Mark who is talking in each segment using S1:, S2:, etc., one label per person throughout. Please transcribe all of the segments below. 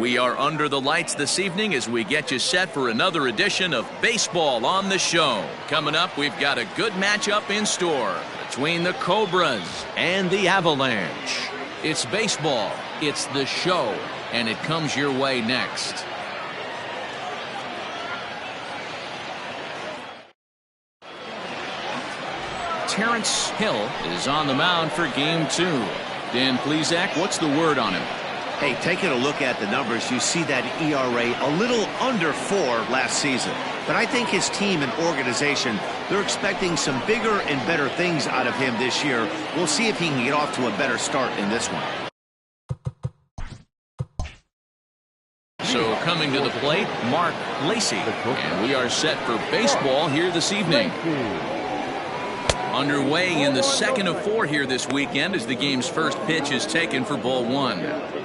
S1: We are under the lights this evening as we get you set for another edition of Baseball on the Show. Coming up, we've got a good matchup in store between the Cobras and the Avalanche. It's baseball, it's the show, and it comes your way next. Terrence Hill is on the mound for Game 2. Dan Plesac, what's the word on him?
S2: Hey, taking a look at the numbers, you see that ERA a little under 4 last season. But I think his team and organization, they're expecting some bigger and better things out of him this year. We'll see if he can get off to a better start in this one.
S1: So coming to the plate, Mark Lacey. And we are set for baseball here this evening. Underway in the second of 4 here this weekend as the game's first pitch is taken for ball 1.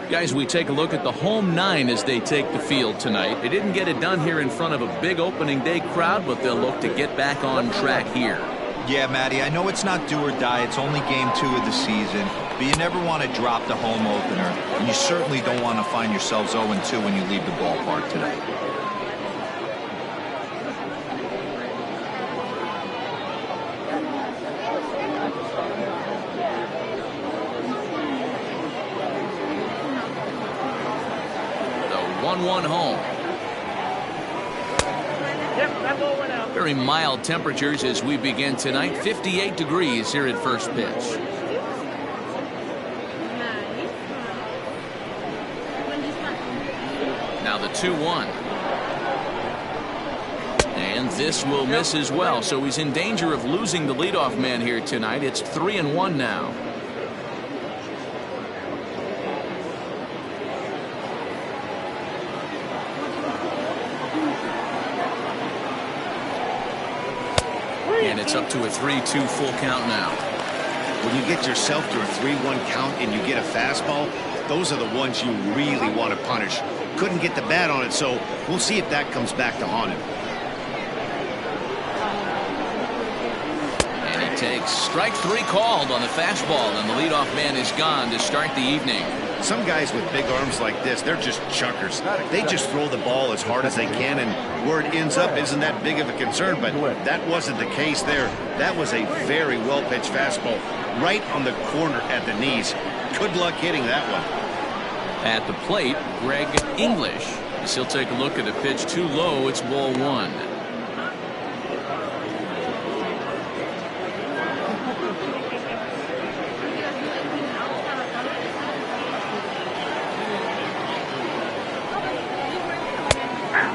S1: Guys, we take a look at the home 9 as they take the field tonight. They didn't get it done here in front of a big opening day crowd, but they'll look to get back on track here.
S3: Yeah, Matty, I know it's not do or die. It's only game 2 of the season, but you never want to drop the home opener, and you certainly don't want to find yourselves 0-2 when you leave the ballpark today.
S1: The 1-1 home. Very mild temperatures as we begin tonight. 58 degrees here at first pitch. Now the 2-1. And this will miss as well, so he's in danger of losing the leadoff man here tonight. It's 3-1 now. And it's up to a 3-2 full count now.
S2: When you get yourself to a 3-1 count and you get a fastball, those are the ones you really want to punish. Couldn't get the bat on it, so we'll see if that comes back to haunt him.
S1: And he takes strike 3 called on the fastball, and the leadoff man is gone to start the evening.
S2: Some guys with big arms like this, they're just chuckers. They just throw the ball as hard as they can, and where it ends up isn't that big of a concern, but that wasn't the case there. That was a very well-pitched fastball right on the corner at the knees. Good luck hitting that one.
S1: At the plate, Greg English. As he'll take a look at a pitch too low. It's ball 1.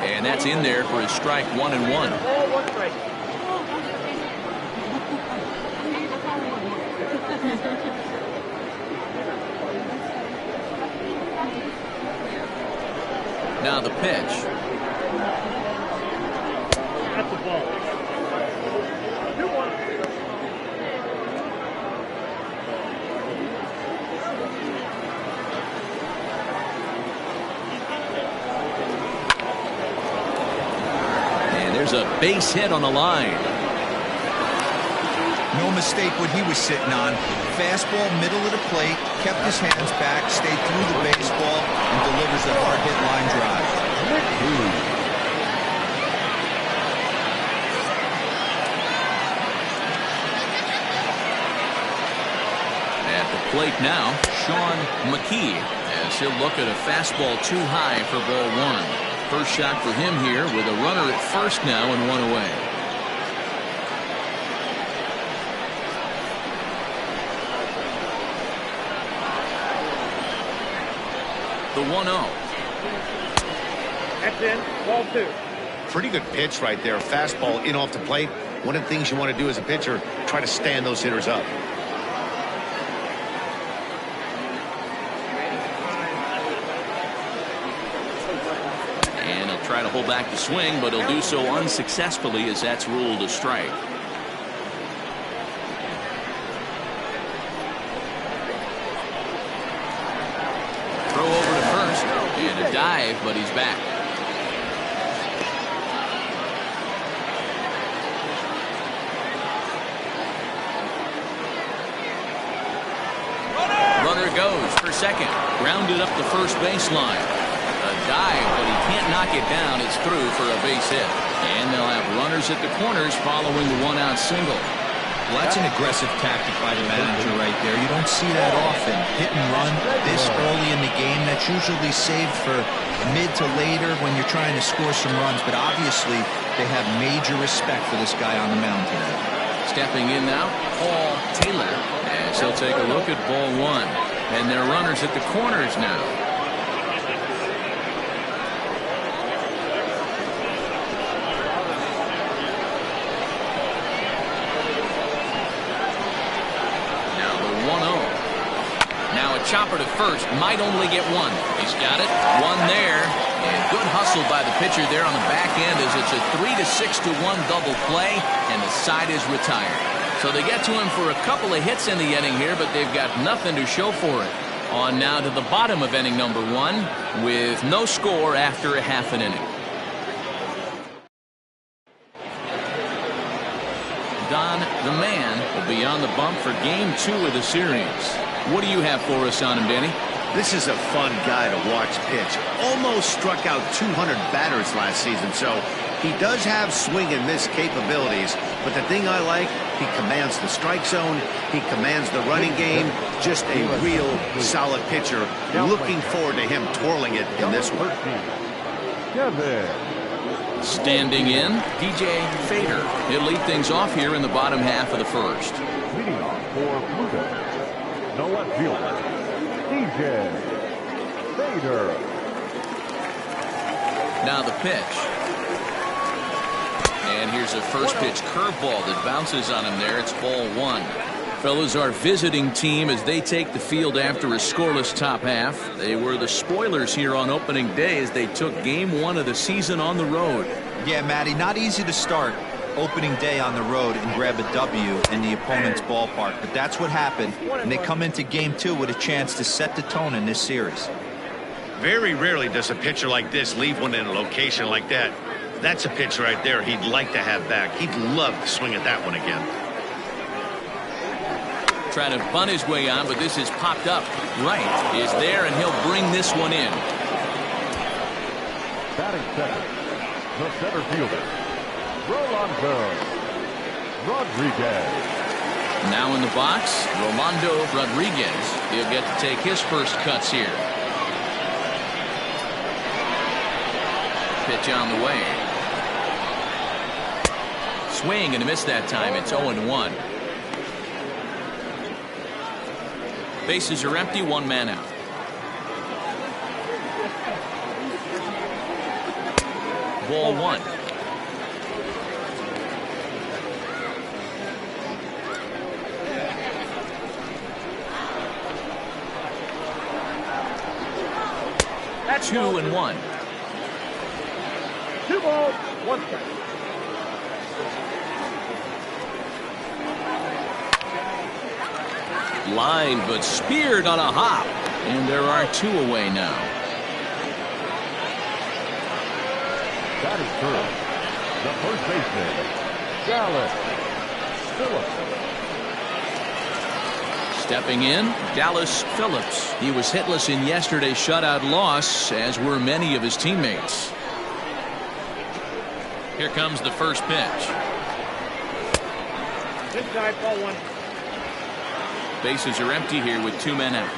S1: And that's in there for his strike 1-1. Now the pitch.
S4: That's the ball.
S1: And there's a base hit on the line.
S3: No mistake what he was sitting on. Fastball, middle of the plate, kept his hands back, stayed through the baseball, and delivers a hard hit line drive.
S1: At the plate now, Sean McKee, as he'll look at a fastball too high for ball 1. First shot for him here with a runner at first now and 1 away. The 1-0.
S4: That's in. Ball 2.
S2: Pretty good pitch right there. Fastball in off the plate. One of the things you want to do as a pitcher, try to stand those hitters up.
S1: And he'll try to hold back the swing, but he'll do so unsuccessfully as that's ruled a strike. Throw over to first and a dive, but he's back. Runner goes for second. Grounded up the first baseline. A dive, but he can't knock it down. It's through for a base hit. And they'll have runners at the corners following the one-out single.
S3: Well, that's an aggressive tactic by the manager right there. You don't see that often. Hit and run this early in the game. That's usually saved for mid to later when you're trying to score some runs. But obviously, they have major respect for this guy on the mound today.
S1: Stepping in now, Paul Taylor, as he'll take a look at ball one. And their runners at the corners now. Now the 1-0. Now a chopper to first, might only get one. He's got it, one there. And good hustle by the pitcher there on the back end as it's a 3-6-1 double play, and the side is retired. So they get to him for a couple of hits in the inning here, but they've got nothing to show for it. On now to the bottom of inning number one with no score after a half an inning. Don, the man, will be on the bump for game 2 of the series. What do you have for us on him, Danny?
S2: This is a fun guy to watch pitch. Almost struck out 200 batters last season, so he does have swing and miss capabilities. But the thing I like, he commands the strike zone, he commands the running game. Just a real solid pitcher. Looking forward to him twirling it in this one.
S1: Standing in, DJ Fader. He'll lead things off here in the bottom half of the first.
S5: Leading off for Pluto, no left fielder, DJ Fader.
S1: Now the pitch. And here's a first pitch curveball that bounces on him there. It's ball one. Fellas, our visiting team as they take the field after a scoreless top half. They were the spoilers here on opening day as they took game 1 of the season on the road.
S3: Yeah, Matty, not easy to start opening day on the road and grab a W in the opponent's ballpark. But that's what happened, and they come into game 2 with a chance to set the tone in this series.
S2: Very rarely does a pitcher like this leave one in a location like that. That's a pitch right there he'd like to have back. He'd love to swing at that one again.
S1: Trying to bunt his way on, but this is popped up. Right is there, and he'll bring this one in.
S5: Batting second, the center fielder, Rolando Rodriguez.
S1: Now in the box, Rolando Rodriguez. He'll get to take his first cuts here. Pitch on the way. Swing and a miss that time. It's 0-1. Bases are empty, one man out. Ball one.
S4: That's
S1: 2-1.
S4: 2 balls, 1 strike.
S1: Line, but speared on a hop. And there are 2 away now.
S5: That is third. The first baseman, Dallas Phillips.
S1: Stepping in, Dallas Phillips. He was hitless in yesterday's shutout loss, as were many of his teammates. Here comes the first pitch.
S4: This side, ball 1.
S1: Bases are empty here with 2 men out.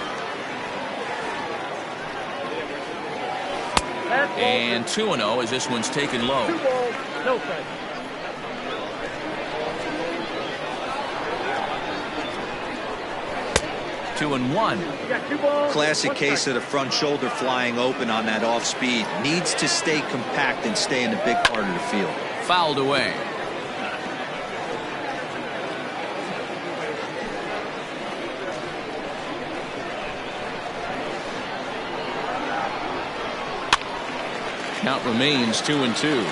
S1: And 2-0 as this one's taken low.
S4: 2 balls, no strike.
S1: Two and one.
S4: You got 2 balls.
S3: Classic case of the front shoulder flying open on that off speed. Needs to stay compact and stay in the big part of the field.
S1: Fouled away. Count remains 2-2.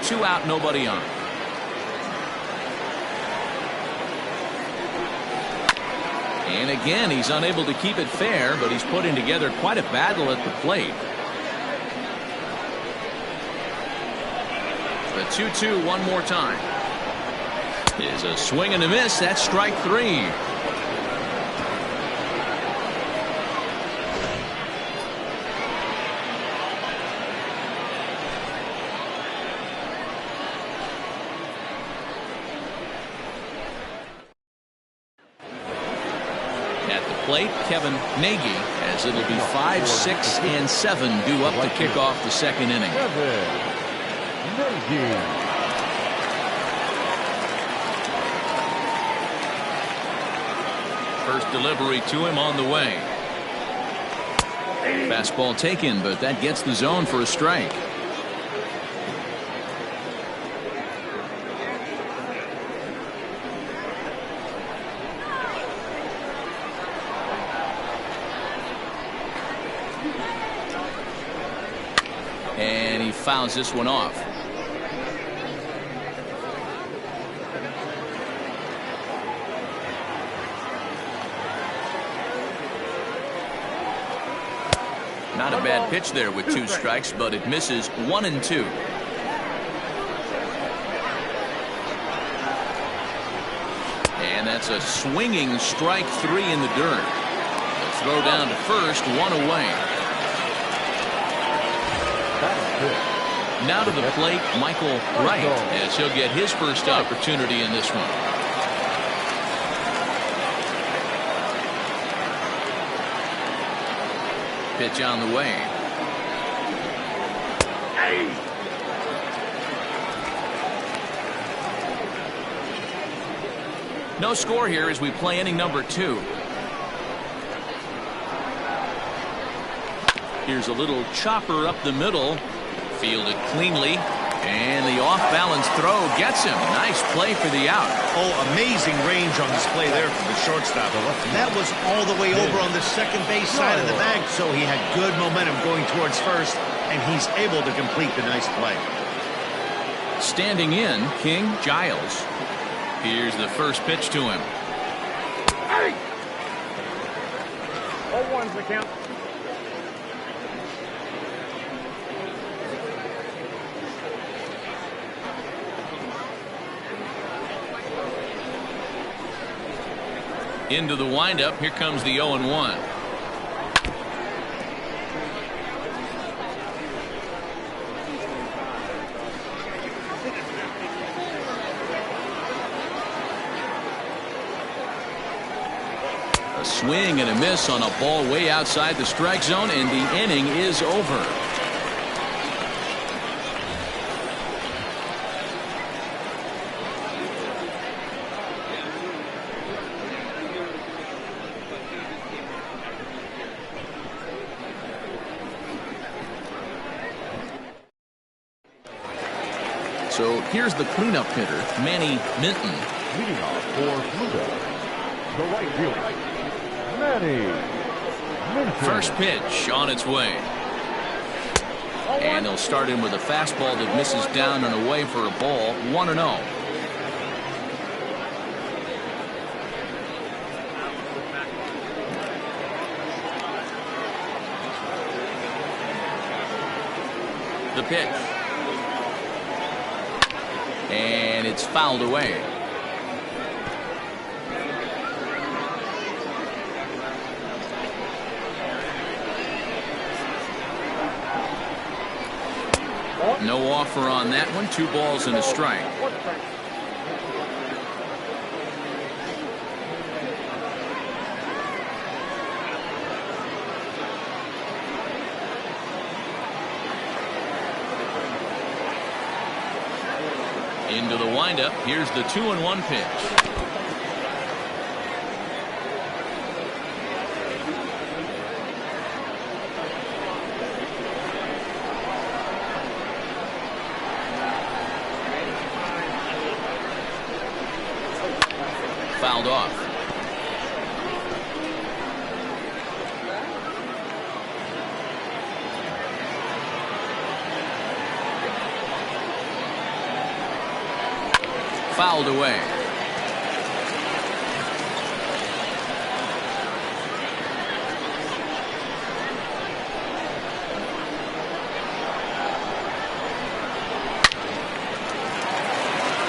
S1: 2 out, nobody on. And again, he's unable to keep it fair, but he's putting together quite a battle at the plate. The 2-2 one more time. Is a swing and a miss. That's strike 3. plate, Kevin Nagy, as it'll be 5, 6, and 7 due up to kick off the second inning. First delivery to him on the way. Fastball taken, but that gets the zone for a strike. And he fouls this one off. Not a bad pitch there with 2 strikes, but it misses 1 and 2. And that's a swinging strike 3 in the dirt. The throw down to first, 1 away. Now to the plate, Michael Wright, as he'll get his first opportunity in this one. Pitch on the way. No score here as we play inning number 2. Here's a little chopper up the middle. Fielded cleanly. And the off-balance throw gets him. Nice play for the out.
S2: Oh, amazing range on display there from the shortstop. That was all the way over on the second base side of the bag, so he had good momentum going towards first, and he's able to complete the nice play.
S1: Standing in, King Giles. Here's the first pitch to him.
S4: 0-1's the count.
S1: Into the windup. Here comes the 0-1. A swing and a miss on a ball way outside the strike zone, and the inning is over. So here's the cleanup hitter, Manny Minton.
S5: Leading off for Pluto, the right fielder, Manny Minton.
S1: First pitch on its way. And they'll start in with a fastball that misses down and away for a ball, 1-0. The pitch. And it's fouled away. No offer on that one. 2 balls and a strike. Into the windup. Here's the 2-1 pitch. Fouled off. Fouled away.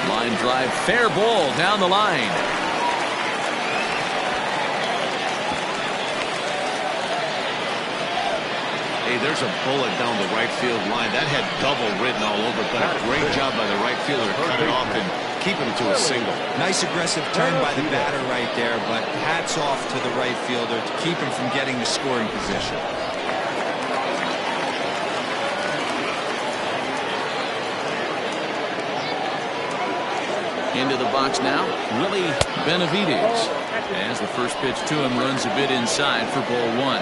S1: Line drive, fair ball down the line.
S2: Hey, there's a bullet down the right field line. That had double written all over, but a great job by the right fielder to cut it off and Keep him to a single.
S3: Nice aggressive turn by the batter right there, but hats off to the right fielder to keep him from getting the scoring position.
S1: Into the box now, Willie Benavides. As the first pitch to him runs a bit inside for ball one.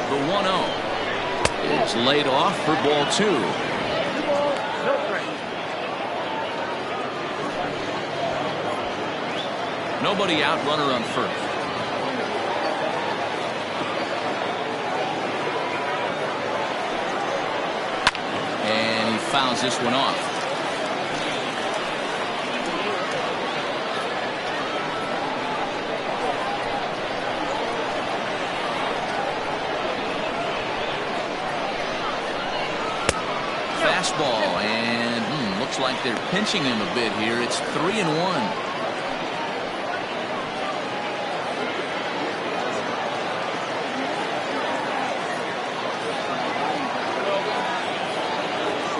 S1: The 1-0 is laid off for ball two. Nobody out, runner on first. And he fouls this one off. Fastball, and looks like they're pinching him a bit here. It's 3-1.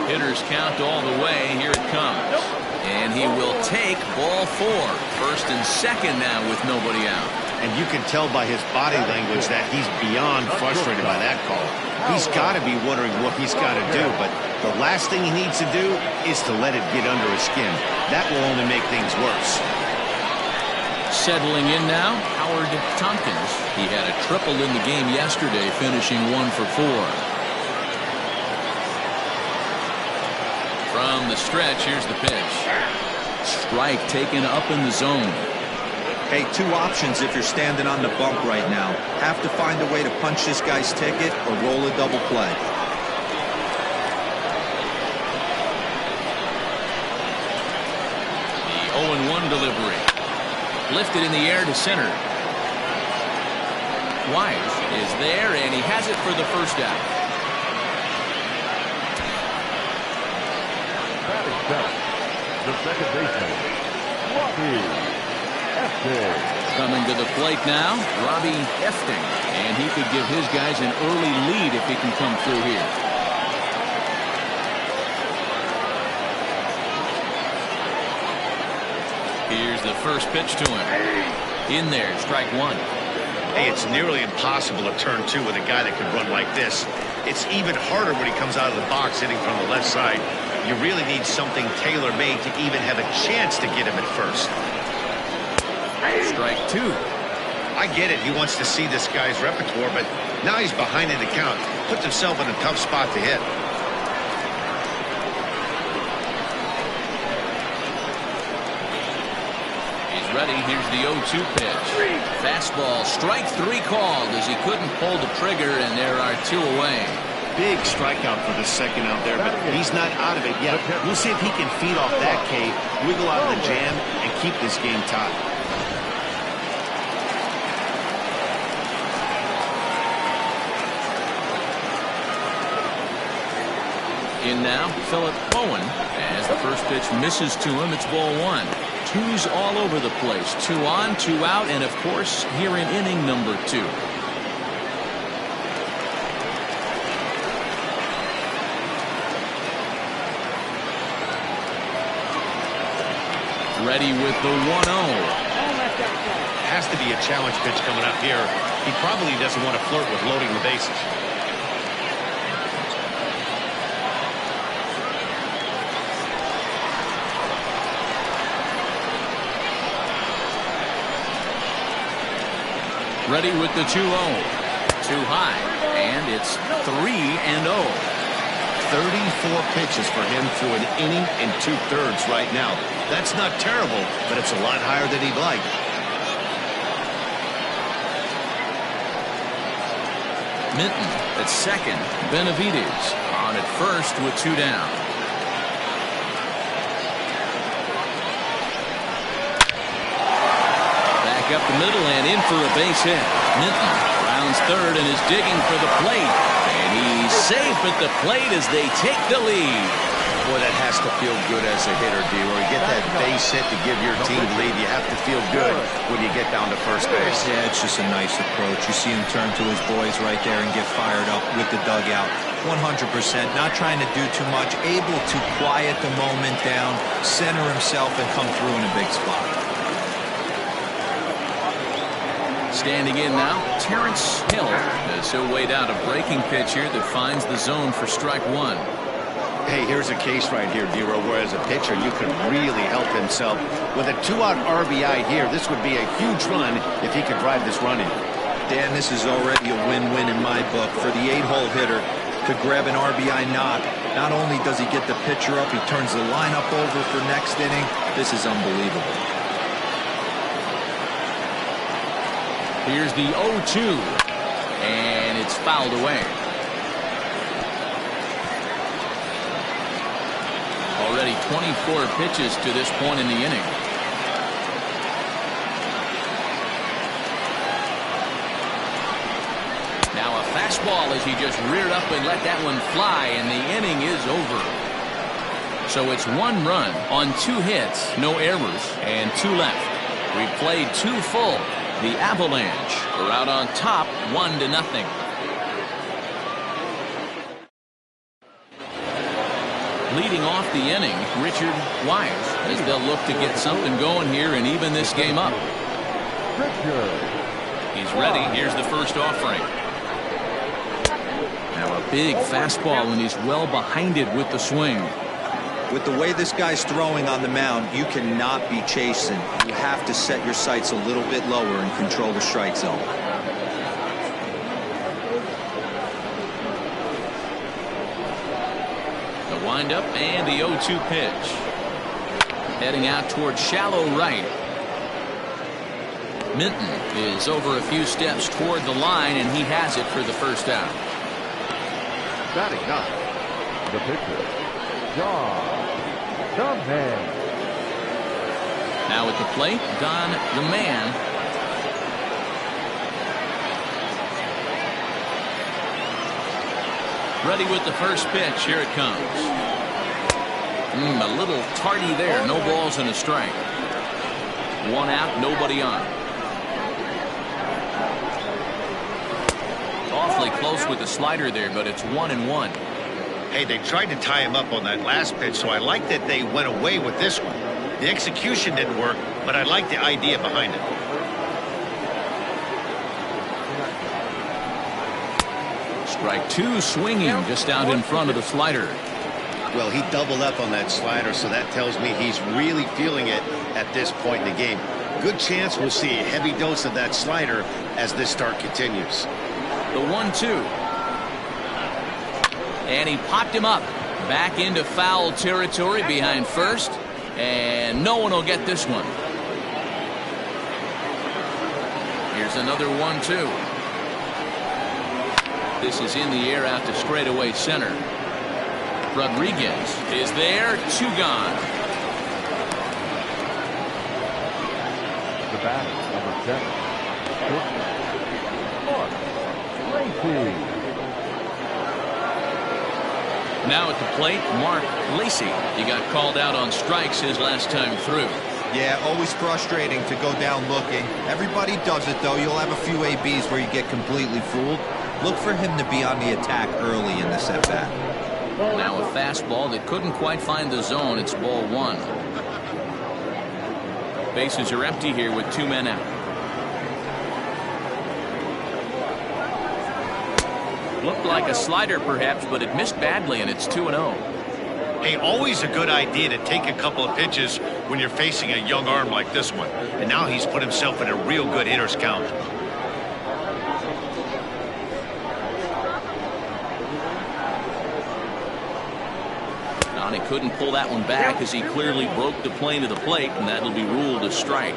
S1: Hitters count all the way. Here it comes. And he will take ball four. First and second now with nobody out.
S2: And you can tell by his body language that he's beyond frustrated by that call. He's got to be wondering what he's got to do, but the last thing he needs to do is to let it get under his skin. That will only make things worse.
S1: Settling in now, Howard Tompkins. He had a triple in the game yesterday, finishing 1 for 4. From the stretch, here's the pitch. Strike taken up in the zone.
S3: Hey, two options if you're standing on the bump right now. Have to find a way to punch this guy's ticket or roll a double play.
S1: The 0-1 delivery. Lifted in the air to center. Wise is there, and he has it for the first out.
S5: The second baseman, Robbie Efting.
S1: Coming to the plate now, Robbie Efting. And he could give his guys an early lead if he can come through here. Here's the first pitch to him. In there, strike one.
S2: Hey, it's nearly impossible to turn two with a guy that can run like this. It's even harder when he comes out of the box hitting from the left side. You really need something tailor-made to even have a chance to get him at first.
S1: Strike two.
S2: I get it. He wants to see this guy's repertoire, but now he's behind in the count. Puts himself in a tough spot to hit.
S1: He's ready. Here's the 0-2 pitch. Fastball, strike three called as he couldn't pull the trigger, and there are two away.
S2: Big strikeout for the second out there, but he's not out of it yet. We'll see if he can feed off that K, wiggle out of the jam, and keep this game tied.
S1: In now, Philip Bowen. As the first pitch misses to him, it's ball one. Twos all over the place. 2 on, 2 out, and of course, here in inning number 2. Ready with the 1-0.
S2: Has to be a challenge pitch coming up here. He probably doesn't want to flirt with loading the bases.
S1: Ready with the 2-0. Too high, and it's 3-0.
S2: 34 pitches for him through an inning and 2/3 right now. That's not terrible, but it's a lot higher than he'd like.
S1: Minton at second. Benavides on at first with 2 down. Back up the middle and in for a base hit. Minton rounds third and is digging for the plate. And he's safe at the plate as they take the lead.
S2: Boy, that has to feel good as a hitter, D. Or you get that base hit to give your team lead. You have to feel good when you get down to first base.
S3: Yeah, it's just a nice approach. You see him turn to his boys right there and get fired up with the dugout. 100%, not trying to do too much, able to quiet the moment down, center himself, and come through in a big spot.
S1: Standing in now, Terrence Hill, as he'll wait out a breaking pitch here that finds the zone for strike one.
S2: Hey, here's a case right here, D-Row, where as a pitcher, you could really help himself. With a 2-out RBI here, this would be a huge run if he could drive this run in.
S3: Dan, this is already a win-win in my book for the 8-hole hitter to grab an RBI knock. Not only does he get the pitcher up, he turns the lineup over for next inning. This is unbelievable.
S1: Here's the 0-2, and it's fouled away. Already 24 pitches to this point in the inning. Now a fastball as he just reared up and let that one fly, and the inning is over. So it's 1 run on 2 hits, no errors, and 2 left. We've played 2 full. The Avalanche are out on top 1-0. Leading off the inning, Richard Wise, as they'll look to get something going here and even this game up. He's ready. Here's the first offering. Now a big fastball, and he's well behind it with the swing.
S3: With the way this guy's throwing on the mound, you cannot be chasing. You have to set your sights a little bit lower and control the strike zone.
S1: The windup and the 0-2 pitch. Heading out towards shallow right. Minton is over a few steps toward the line, and he has it for the first out.
S5: Batting up, the pitcher, John the Man.
S1: Now at the plate, Don the Man. Ready with the first pitch. Here it comes. A little tardy there. No balls and a strike. 1 out, nobody on. Awfully close with the slider there, but it's 1-1.
S2: Hey, they tried to tie him up on that last pitch, so I like that they went away with this one. The execution didn't work, but I like the idea behind it.
S1: Strike 2, swinging just out in front of the slider.
S2: Well, he doubled up on that slider, so that tells me he's really feeling it at this point in the game. Good chance we'll see a heavy dose of that slider as this start continues.
S1: The 1-2. And he popped him up. Back into foul territory behind first. And no one will get this one. Here's another 1-2. This is in the air out to straightaway center. Rodriguez is there. 2 gone.
S5: The batter, number 7, Mark Lacy.
S1: Now at the plate, Mark Lacy. He got called out on strikes his last time through.
S3: Yeah, always frustrating to go down looking. Everybody does it, though. You'll have a few ABs where you get completely fooled. Look for him to be on the attack early in this at-bat.
S1: Now a fastball that couldn't quite find the zone. It's ball 1. Bases are empty here with 2 men out. Looked like a slider perhaps, but it missed badly, and it's 2-0.
S2: Hey, always a good idea to take a couple of pitches when you're facing a young arm like this one. And now he's put himself in a real good hitter's count.
S1: He couldn't pull that one back as he clearly broke the plane of the plate, and that'll be ruled a strike.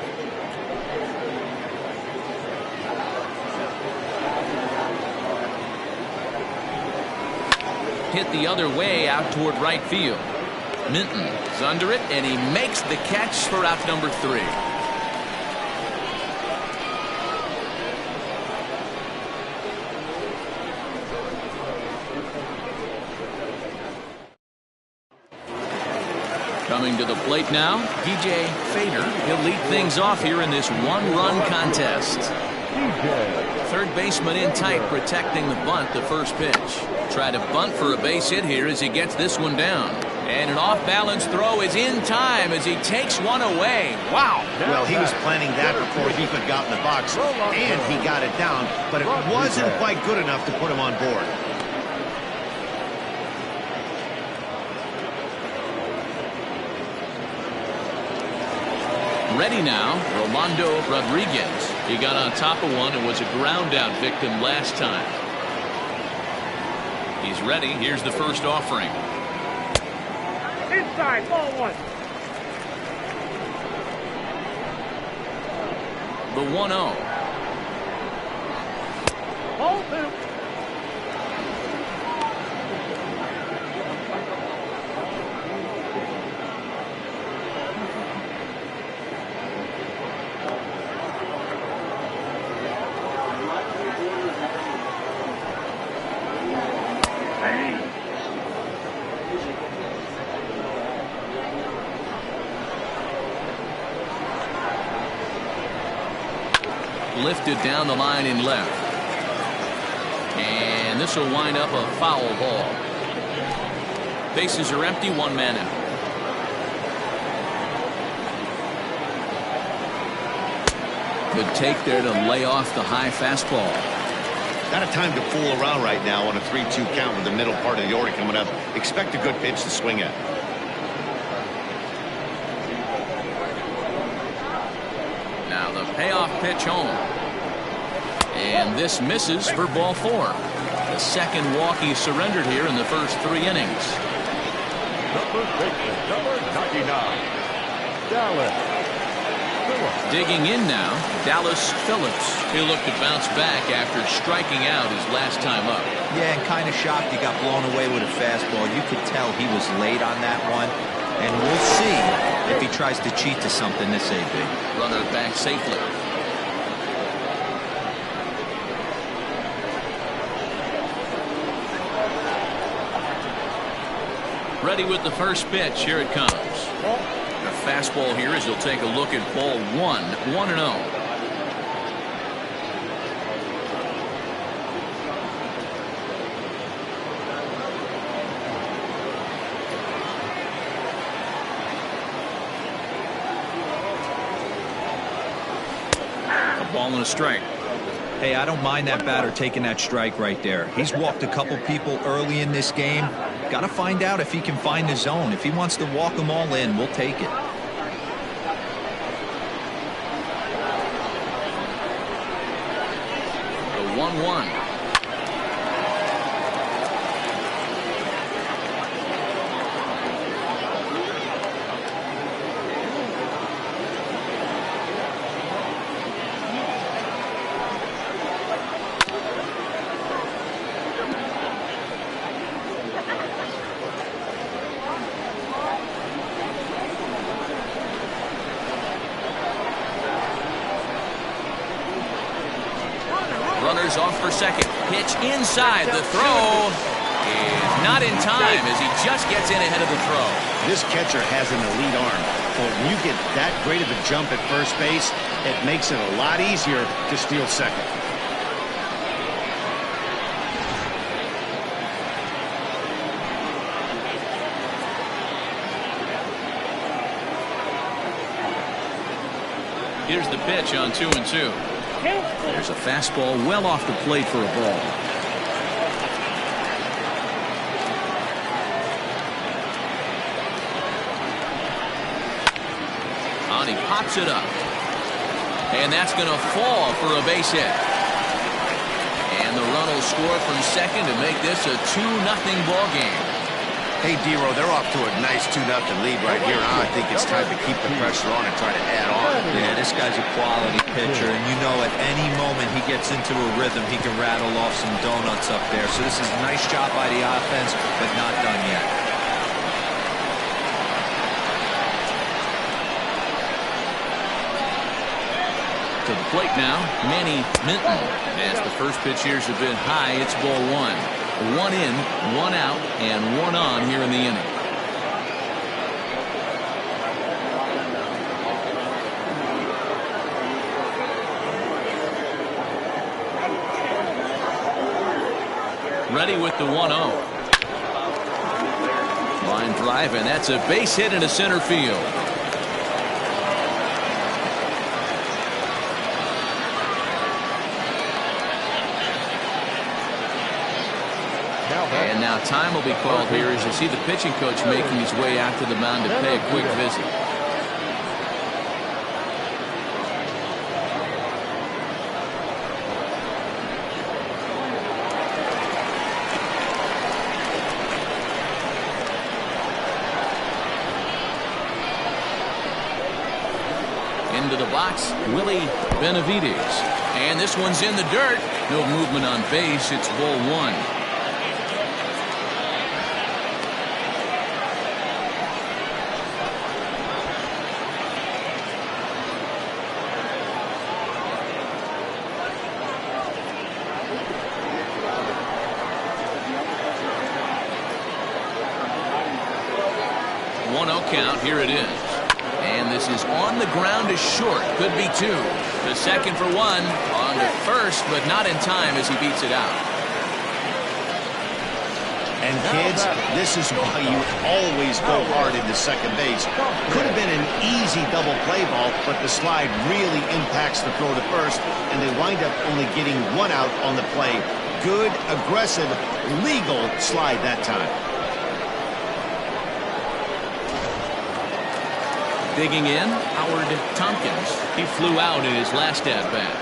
S1: Hit the other way out toward right field. Minton is under it, and he makes the catch for out number 3. Coming to the plate now, DJ Fader. He'll lead things off here in this one-run contest. Third baseman in tight, protecting the bunt, the first pitch. Try to bunt for a base hit here as he gets this one down. And an off-balance throw is in time as he takes one away. Wow.
S2: Well, he was planning that before he could got in the box, and he got it down, but it wasn't quite good enough to put him on board.
S1: Ready now, Rolando Rodriguez. He got on top of one and was a ground out victim last time. He's ready. Here's the first offering.
S4: Inside, ball one.
S1: The 1-0.
S4: Ball two.
S1: Lifted down the line in left. And this will wind up a foul ball. Bases are empty, one man out. Good take there to lay off the high fastball.
S2: Not a time to fool around right now on a 3-2 count with the middle part of the order coming up. Expect a good pitch to swing at.
S1: Now the payoff pitch home. And this misses for ball 4. The second walk he surrendered here in the first 3 innings.
S5: Number 99, Dallas Phillips.
S1: Digging in now, Dallas Phillips. He'll look to bounce back after striking out his last time up.
S3: Yeah, and kind of shocked he got blown away with a fastball. You could tell he was late on that one. And we'll see if he tries to cheat to something this AB.
S1: Runner back safely. Ready with the first pitch. Here it comes. A fastball here as he'll take a look at ball 1. 1-0. Ball and a strike.
S3: Hey, I don't mind that batter taking that strike right there. He's walked a couple people early in this game. Got to find out if he can find the zone. If he wants to walk them all in, we'll take it.
S1: The 1-1. Runners off for second. Pitch inside. The throw is not in time as he just gets in ahead of the throw.
S2: This catcher has an elite arm. But when you get that great of a jump at first base, it makes it a lot easier to steal second.
S1: Here's the pitch on 2-2. There's a fastball well off the plate for a ball. And he pops it up. And that's going to fall for a base hit. And the run will score from second to make this a 2-0 ball game.
S2: Hey, Dero, they're off to a nice 2-0 lead right here. I think it's time to keep the pressure on and try to add on.
S3: Yeah, this guy's a quality pitcher, and you know at any moment he gets into a rhythm, he can rattle off some donuts up there. So this is a nice job by the offense, but not done yet.
S1: To the plate now, Manny Minton. As the first pitch here's a bit high, it's ball 1. 1 in, 1 out, and 1 on here in the inning. Ready with the 1-0. Line drive, and that's a base hit into center field. And now time will be called here as you see the pitching coach making his way out to the mound to pay a quick visit. Into the box, Willie Benavides. And this one's in the dirt. No movement on base. It's ball one. Count. Here it is. And this is on the ground to short. Could be two. The second for one. On to first, but not in time as he beats it out.
S2: And kids, this is why you always go hard into second base. Could have been an easy double play ball, but the slide really impacts the throw to first, and they wind up only getting one out on the play. Good, aggressive, legal slide that time.
S1: Digging in, Howard Tompkins. He flew out in his last at-bat.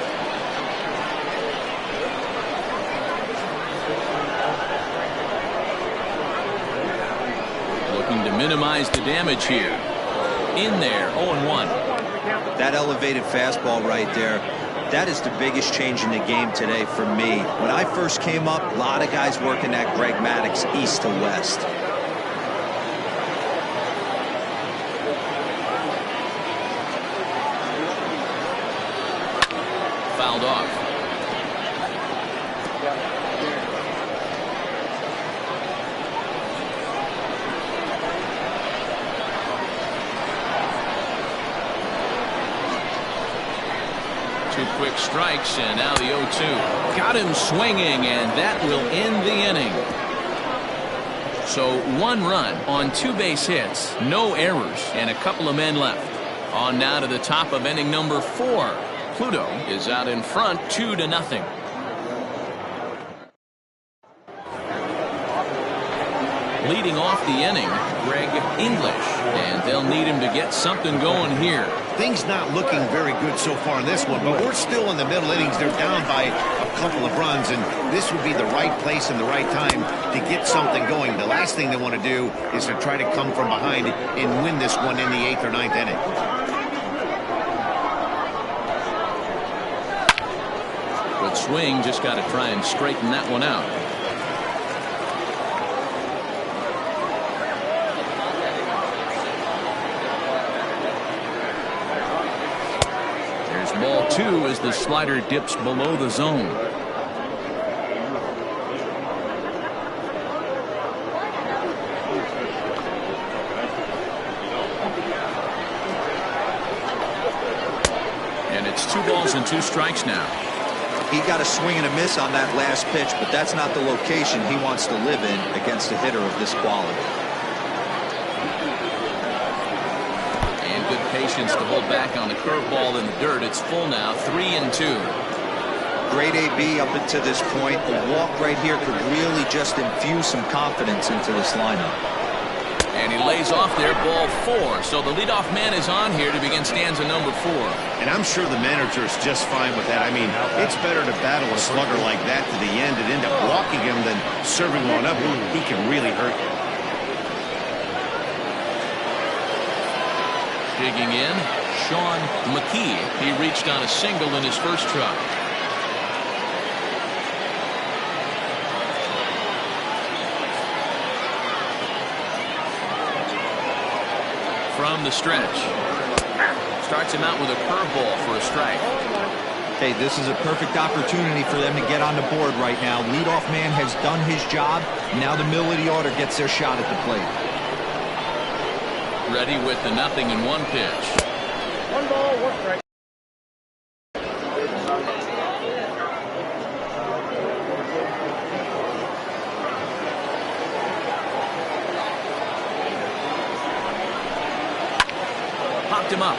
S1: Looking to minimize the damage here. In there, 0-1.
S3: That elevated fastball right there, that is the biggest change in the game today for me. When I first came up, a lot of guys working that Greg Maddux east to west.
S1: Fouled off. Two quick strikes, and now the 0-2. Got him swinging, and that will end the inning. So 1 run on 2 base hits, no errors, and a couple of men left. On now to the top of inning number 4. Pluto is out in front 2-0. Leading off the inning, Greg English, and they'll need him to get something going here.
S2: Things not looking very good so far in this one, but we're still in the middle innings. They're down by a couple of runs, and this would be the right place and the right time to get something going. The last thing they want to do is to try to come from behind and win this one in the 8th or 9th inning.
S1: Good swing, just got to try and straighten that one out. There's ball 2 as the slider dips below the zone. And it's 2 balls and 2 strikes now.
S3: He got a swing and a miss on that last pitch, but that's not the location he wants to live in against a hitter of this quality.
S1: And good patience to hold back on the curveball in the dirt. It's full now, 3-2.
S3: Great AB up until this point. A walk right here could really just infuse some confidence into this lineup.
S1: And he lays off there, ball 4. So the leadoff man is on here to begin stanza number 4.
S2: And I'm sure the manager is just fine with that. I mean, it's better to battle a slugger like that to the end and end up walking him than serving one up. He can really hurt you.
S1: Digging in, Sean McKee. He reached on a single in his first try. From the stretch. Starts him out with a curveball for a strike.
S3: Hey, this is a perfect opportunity for them to get on the board right now. Leadoff man has done his job. Now the middle of the order gets their shot at the plate.
S1: Ready with the 0-1 pitch.
S4: 1 ball, 1 strike.
S1: picked him up.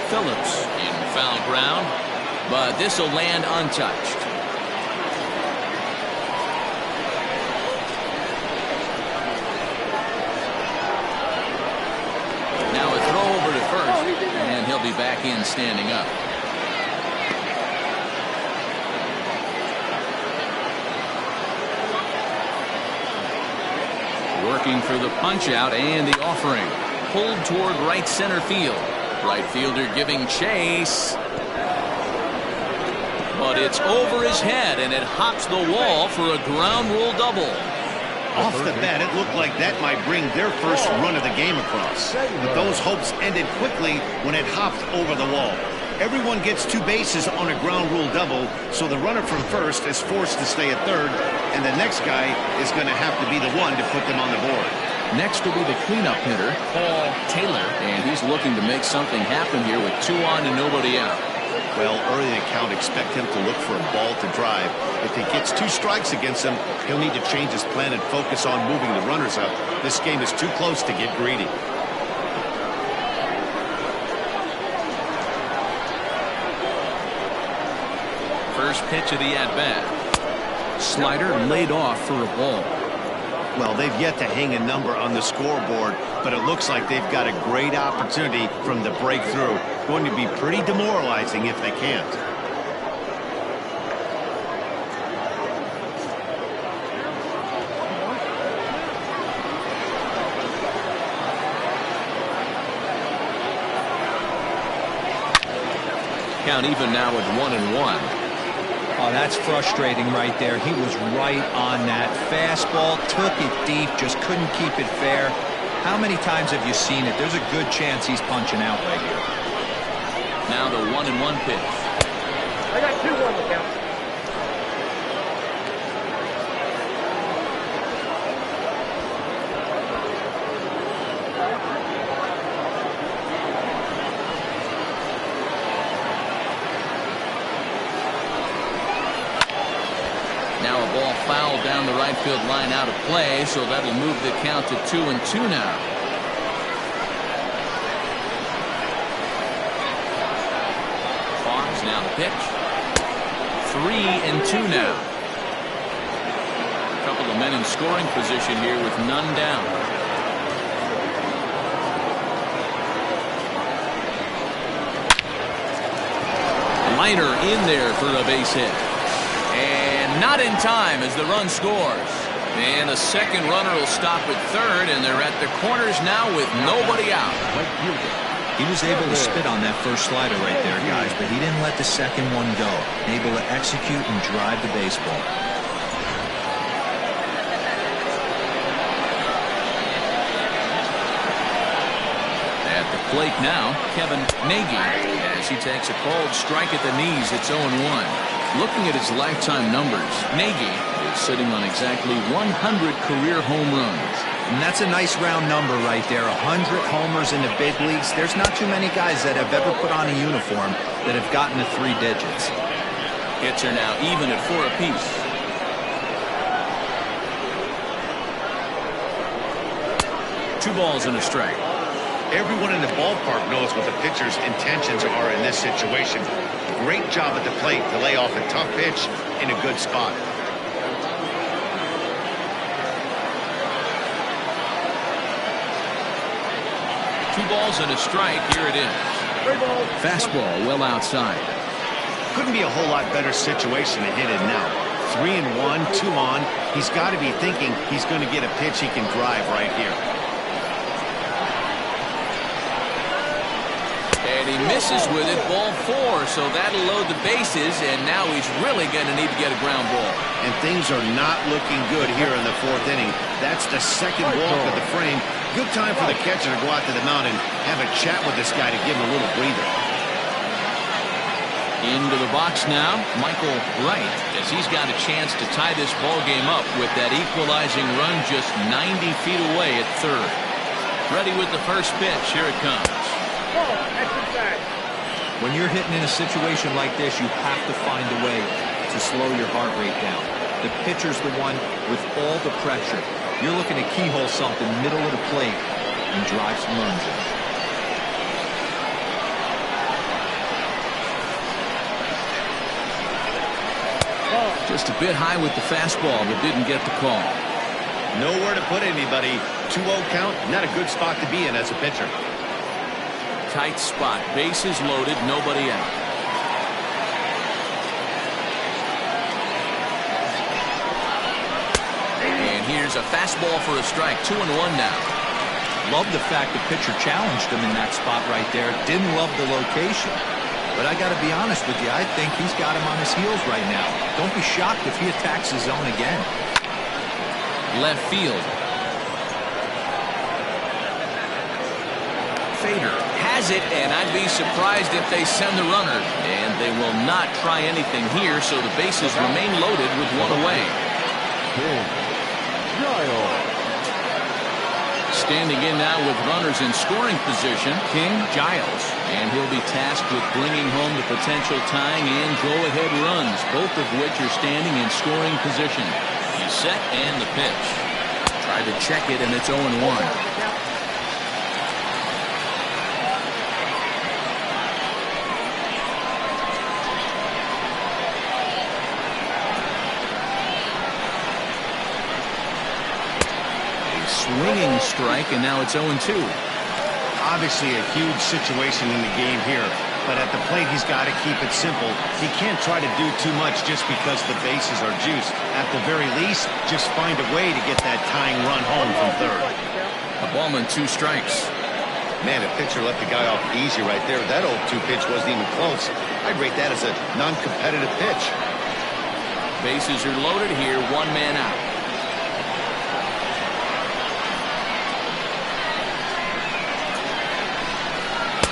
S1: Phillips in foul ground, but this will land untouched. Now a throw over to first, and he'll be back in standing up. Working for the punch out and the offering. Pulled toward right center field. Right fielder giving chase. But it's over his head and it hops the wall for a ground rule double.
S2: Off the bat, it looked like that might bring their first run of the game across. But those hopes ended quickly when it hopped over the wall. Everyone gets 2 bases on a ground rule double, so the runner from first is forced to stay at third, and the next guy is going to have to be the one to put them on the board.
S1: Next will be the cleanup hitter, Paul Taylor, and he's looking to make something happen here with 2 on and nobody out.
S2: Well, early in the count, expect him to look for a ball to drive. If he gets 2 strikes against him, he'll need to change his plan and focus on moving the runners up. This game is too close to get greedy.
S1: First pitch of the at-bat. Slider laid off for a ball.
S2: Well, they've yet to hang a number on the scoreboard, but it looks like they've got a great opportunity from the breakthrough. Going to be pretty demoralizing if they can't.
S1: Count even now with 1-1.
S3: Oh, that's frustrating right there. He was right on that. Fastball, took it deep, just couldn't keep it fair. How many times have you seen it? There's a good chance he's punching out right here.
S1: Now the 1-1 pitch.
S4: I got 2 on the count.
S1: Now a ball fouled down the right field line out of play, so that'll move the count to 2-2 now. Fox now the pitch. 3-2 now. A couple of men in scoring position here with none down. Liner in there for a base hit. And not in time as the run scores. And the second runner will stop at third, and they're at the corners now with nobody out.
S3: He was able to spit on that first slider right there, guys, but he didn't let the second one go. Able to execute and drive the baseball.
S1: At the plate now, Kevin Nagy, as he takes a cold strike at the knees. It's 0-1. Looking at his lifetime numbers, Nagy is sitting on exactly 100 career home runs.
S3: And that's a nice round number right there. 100 homers in the big leagues. There's not too many guys that have ever put on a uniform that have gotten to 3 digits.
S1: Hits are now even at 4 apiece. Two balls and a strike.
S2: Everyone in the ballpark knows what the pitcher's intentions are in this situation. Great job at the plate to lay off a tough pitch in a good spot.
S1: Two balls and a strike. Here it is. Fastball well outside.
S2: Couldn't be a whole lot better situation to hit it now. 3-1, 2 on. He's got to be thinking he's going to get a pitch he can drive right here.
S1: And he misses with it, ball 4, so that'll load the bases, and now he's really going to need to get a ground ball.
S2: And things are not looking good here in the 4th inning. That's the second walk of the frame. Good time for the catcher to go out to the mound and have a chat with this guy to give him a little breather.
S1: Into the box now, Michael Wright, as he's got a chance to tie this ball game up with that equalizing run just 90 feet away at third. Ready with the first pitch. Here it comes.
S3: When you're hitting in a situation like this, you have to find a way to slow your heart rate down. The pitcher's the one with all the pressure. You're looking to keyhole something middle of the plate and drive some runs in.
S1: Just a bit high with the fastball, but didn't get the call.
S2: Nowhere to put anybody. 2-0 count, not a good spot to be in as a pitcher.
S1: Tight spot, bases loaded, nobody out. And here's a fastball for a strike. 2-1 now.
S3: Love the fact the pitcher challenged him in that spot right there. Didn't love the location. But I got to be honest with you, I think he's got him on his heels right now. Don't be shocked if he attacks his zone again.
S1: Left field. Fader has it, and I'd be surprised if they send the runner. And they will not try anything here, so the bases remain loaded with one away. Standing in now with runners in scoring position, King Giles. And he'll be tasked with bringing home the potential tying and go-ahead runs, both of which are standing in scoring position. He's set and the pitch. Tried to check it, and it's 0-1. Swinging strike, and now it's 0-2.
S2: Obviously a huge situation in the game here, but at the plate he's got to keep it simple. He can't try to do too much just because the bases are juiced. At the very least, just find a way to get that tying run home from third.
S1: A ball and 2 strikes.
S2: Man, a pitcher let the guy off easy right there. That 0-2 pitch wasn't even close. I'd rate that as a non-competitive pitch.
S1: Bases are loaded here, 1 man out.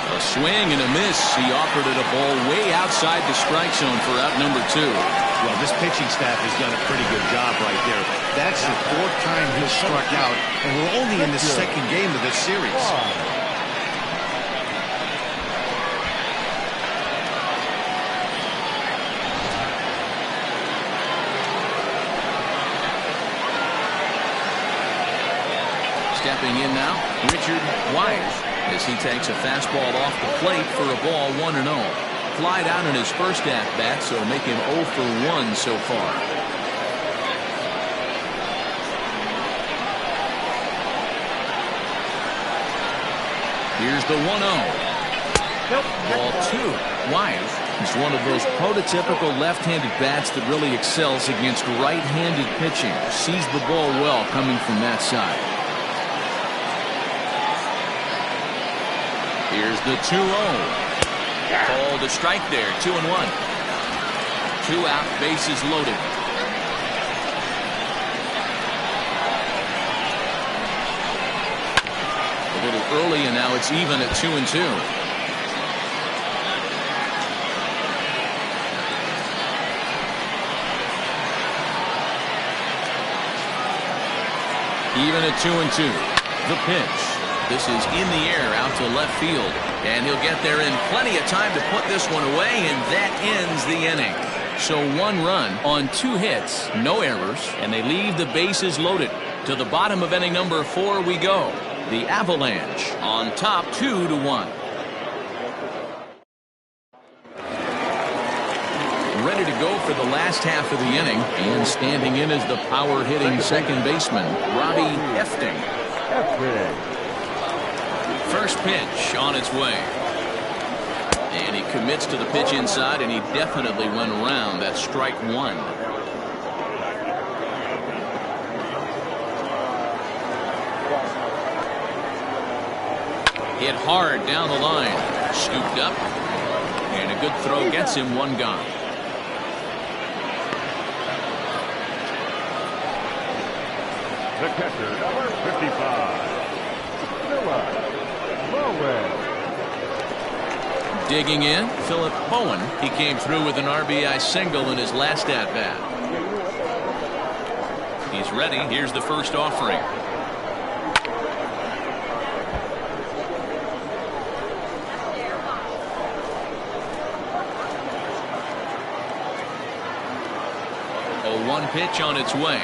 S1: A swing and a miss. He offered it a ball way outside the strike zone for out number 2.
S2: Well, this pitching staff has done a pretty good job right there. That's the 4th time he's struck out, and we're only in the 2nd game of this series.
S1: Stepping in now, Richard Wise, as he takes a fastball off the plate for a ball 1-0. Flied out in his first at-bat, so make him 0 for 1 so far. Here's the 1-0. Ball 2. Wise is one of those prototypical left-handed bats that really excels against right-handed pitching. Sees the ball well coming from that side. Here's the 2-0. Called a strike there, 2-1. 2 out, bases loaded. A little early, and now it's even at 2-2. Even at 2-2. The pitch. This is in the air out to left field, and he'll get there in plenty of time to put this one away, and that ends the inning. So 1 run on 2 hits, no errors, and they leave the bases loaded. To the bottom of inning number 4 we go. The Avalanche on top 2-1. Ready to go for the last half of the inning, and standing in is the power-hitting second baseman, Robbie Hefting. First pitch on its way. And he commits to the pitch inside, and he definitely went around. That's strike 1. Hit hard down the line. Scooped up. And a good throw gets him 1 gone.
S5: The catcher, number 55.
S1: Digging in, Philip Bowen. He came through with an RBI single in his last at-bat. He's ready. Here's the first offering. A 1 pitch on its way.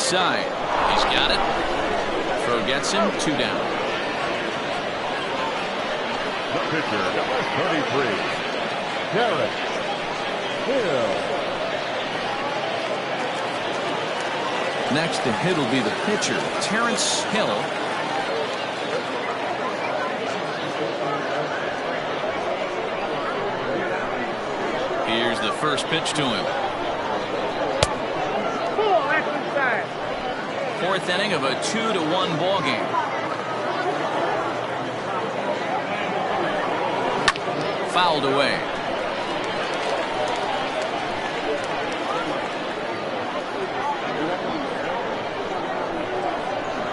S1: side. He's got it. Throw gets him 2 down.
S5: The pitcher, number 33, Garrett Hill.
S1: Next to hit will be the pitcher, Terrence Hill. Here's the first pitch to him. Fourth inning of a 2-1 ball game. Fouled away.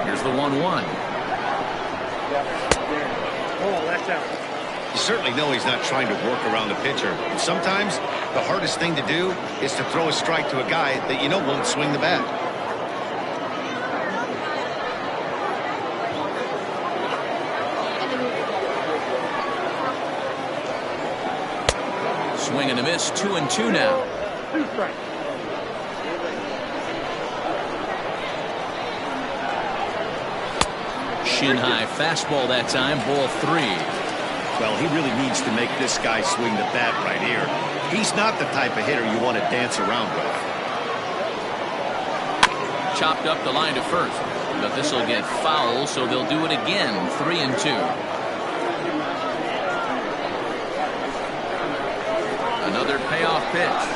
S1: Here's the 1-1.
S4: Oh, that's out.
S2: You certainly know he's not trying to work around the pitcher. And sometimes the hardest thing to do is to throw a strike to a guy that you know won't swing the bat.
S1: Swing and a miss, 2-2 now.
S4: 2 strikes.
S1: Shin high fastball that time, ball 3.
S2: Well, he really needs to make this guy swing the bat right here. He's not the type of hitter you want to dance around with.
S1: Chopped up the line to first, but this will get foul, so they'll do it again. 3-2. Another payoff pitch.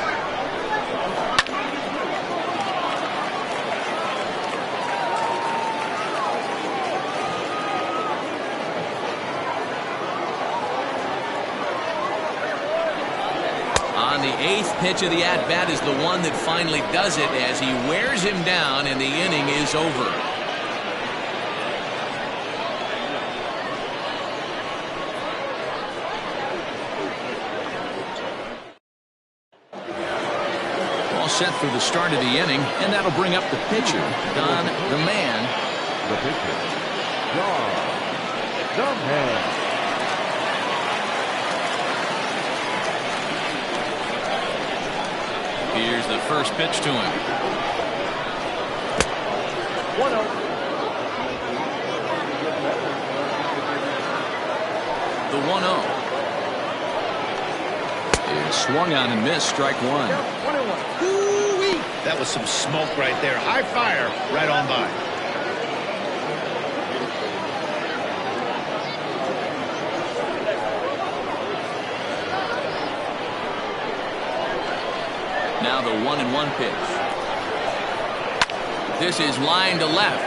S1: On the 8th pitch of the at-bat is the one that finally does it as he wears him down and the inning is over. All set for the start of the inning, and that'll bring up the pitcher, Don the Man.
S5: The pitcher, Don the Man.
S1: Here's the first pitch to him.
S4: 1-0.
S1: The 1-0. Is swung on and missed, strike 1.
S4: 1-1.
S2: Ooh-wee. That was some smoke right there. High fire right on by.
S1: Now the 1-1 pitch. This is line to left.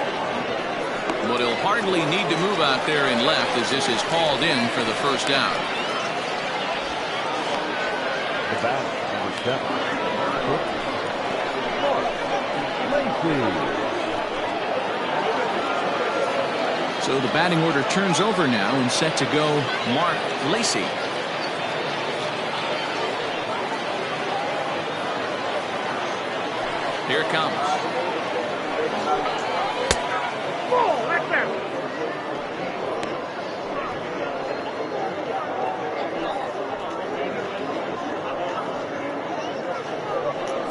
S1: But he'll hardly need to move out there in left as this is hauled in for the first out.
S5: The bat, number 7, Mark Lacy.
S1: So the batting order turns over now and set to go Mark Lacy. Here it comes.
S4: Oh, that's out.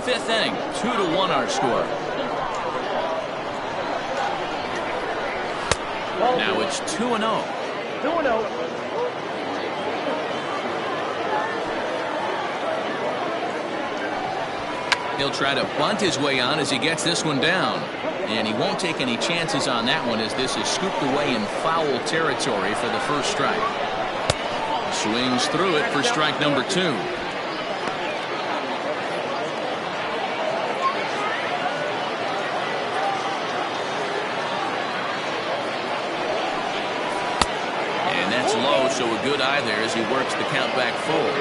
S1: Fifth inning, 2-1 our score. Now it's 2-0.
S4: 2-0.
S1: He'll try to bunt his way on as he gets this one down. And he won't take any chances on that one as this is scooped away in foul territory for the first strike. Swings through it for strike number 2. And that's low, so a good eye there as he works the count back full.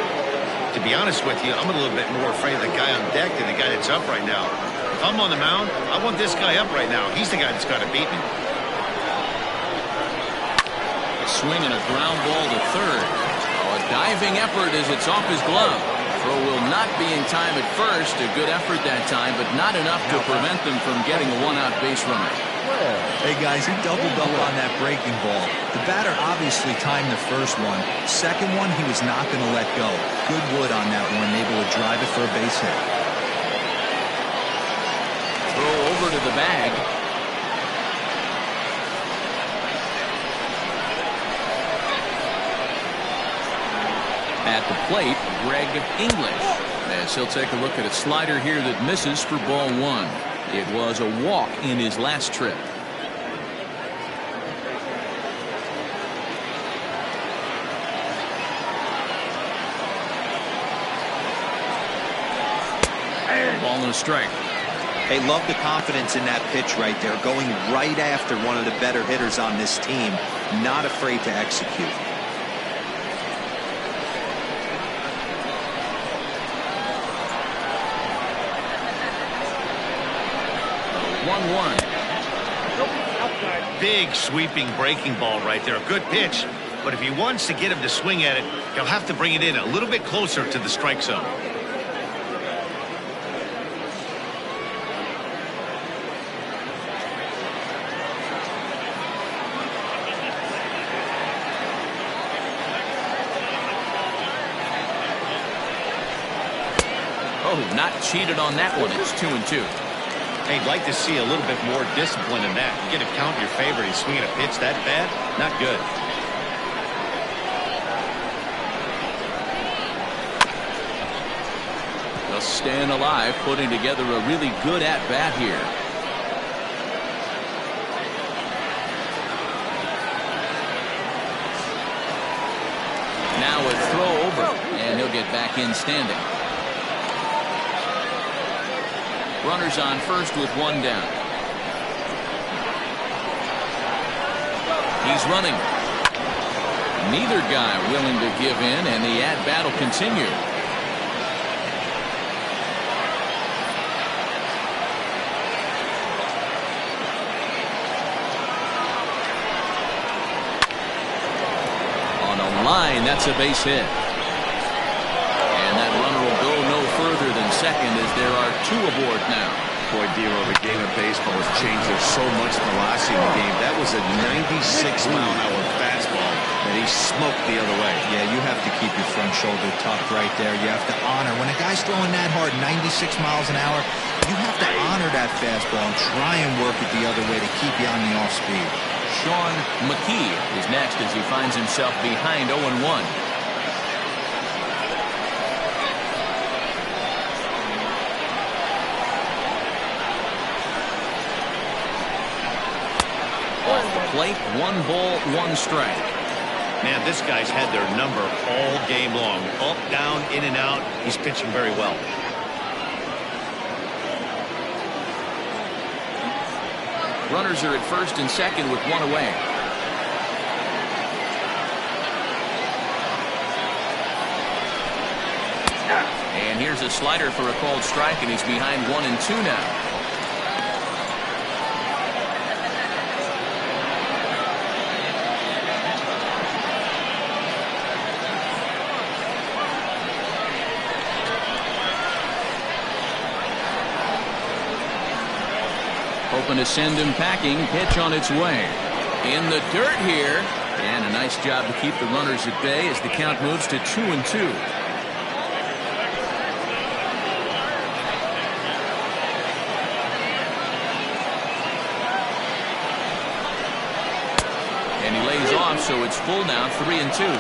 S2: To be honest with you, I'm a little bit more afraid of the guy on deck than the guy that's up right now. If I'm on the mound, I want this guy up right now. He's the guy that's got to beat me.
S1: A swing and a ground ball to third. Oh, a diving effort as it's off his glove. Throw will not be in time at first. A good effort that time, but not enough to prevent them from getting a one-out base runner.
S3: Hey guys, he doubled up on that breaking ball. The batter obviously timed the first one. Second one, he was not going to let go. Good wood on that one, able to drive it for a base hit.
S1: Throw over over to the bag. At the plate, Greg English, as he'll take a look at a slider here that misses for ball one. It was a walk in his last trip. Ball and a strike.
S3: They love the confidence in that pitch right there, going right after one of the better hitters on this team, not afraid to execute.
S1: 1-1.
S2: Big sweeping breaking ball right there. A good pitch. But if he wants to get him to swing at it, he'll have to bring it in a little bit closer to the strike zone.
S1: Oh, not cheated on that one. It's 2-2.
S2: Hey, I'd like to see a little bit more discipline in that. You get a count in your favor. He's swinging a pitch that bad? Not good.
S1: Just staying alive, putting together a really good at-bat here. Now a throw over, and he'll get back in standing. Runners on first with one down. He's running. Neither guy willing to give in, and the at-bat will continue. On a line, that's a base hit. And that runner will go no further than second as there are two aboard now.
S2: Boy, Dero, the game of baseball has changed. There's so much velocity in the game. That was a 96-mile-an-hour fastball that he smoked the other way.
S3: Yeah, you have to keep your front shoulder tucked right there. You have to honor. When a guy's throwing that hard, 96 miles an hour, you have to honor that fastball and try and work it the other way to keep you on the off speed.
S1: Sean McKee is next as he finds himself behind 0-1. Plate, 1 ball, 1 strike.
S2: Man, this guy's had their number all game long. Up, down, in and out. He's pitching very well.
S1: Runners are at first and second with one away. And here's a slider for a called strike, and he's behind 1-2 now. Hoping to send him packing. Pitch on its way. In the dirt here. And a nice job to keep the runners at bay as the count moves to 2-2. And he lays off, so it's full now, 3-2.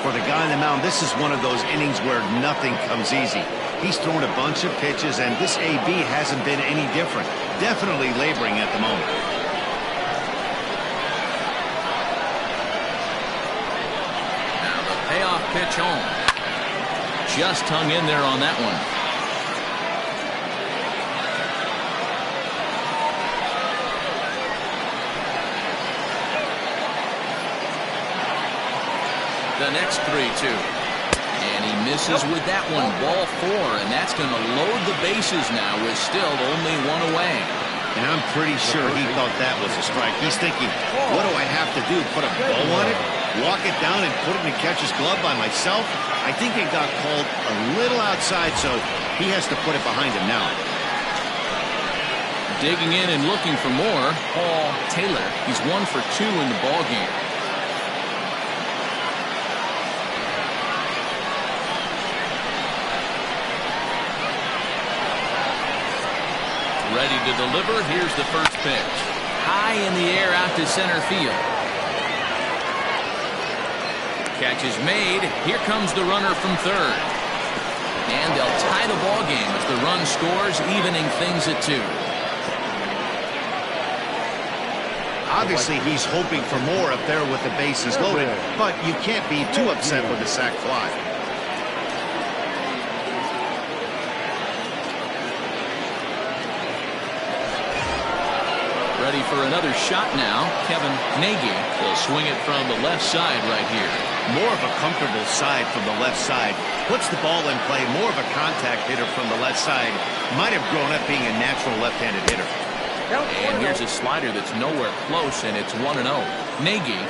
S2: For the guy on the mound, this is one of those innings where nothing comes easy. He's thrown a bunch of pitches, and this AB hasn't been any different. Definitely laboring at the moment.
S1: Now the payoff pitch home. Just hung in there on that one. The next 3-2. And he misses with that one. Ball 4, and that's going to load the bases now with still only one away.
S2: And I'm pretty sure he thought that was a strike. He's thinking, what do I have to do? Put a bow on it? Walk it down and put it in the catcher's glove by myself? I think it got called a little outside, so he has to put it behind him now.
S1: Digging in and looking for more, Paul Taylor. He's 1 for 2 in the ballgame. Ready to deliver. Here's the first pitch. High in the air out to center field. Catch is made. Here comes the runner from third. And they'll tie the ball game as the run scores, evening things at 2.
S2: Obviously, he's hoping for more up there with the bases loaded, but you can't be too upset with the sac fly.
S1: Ready for another shot now. Kevin Nagy will swing it from the left side right here.
S2: More of a comfortable side from the left side. Puts the ball in play. More of a contact hitter from the left side. Might have grown up being a natural left-handed hitter.
S1: And here's a slider that's nowhere close, and it's 1-0. Nagy,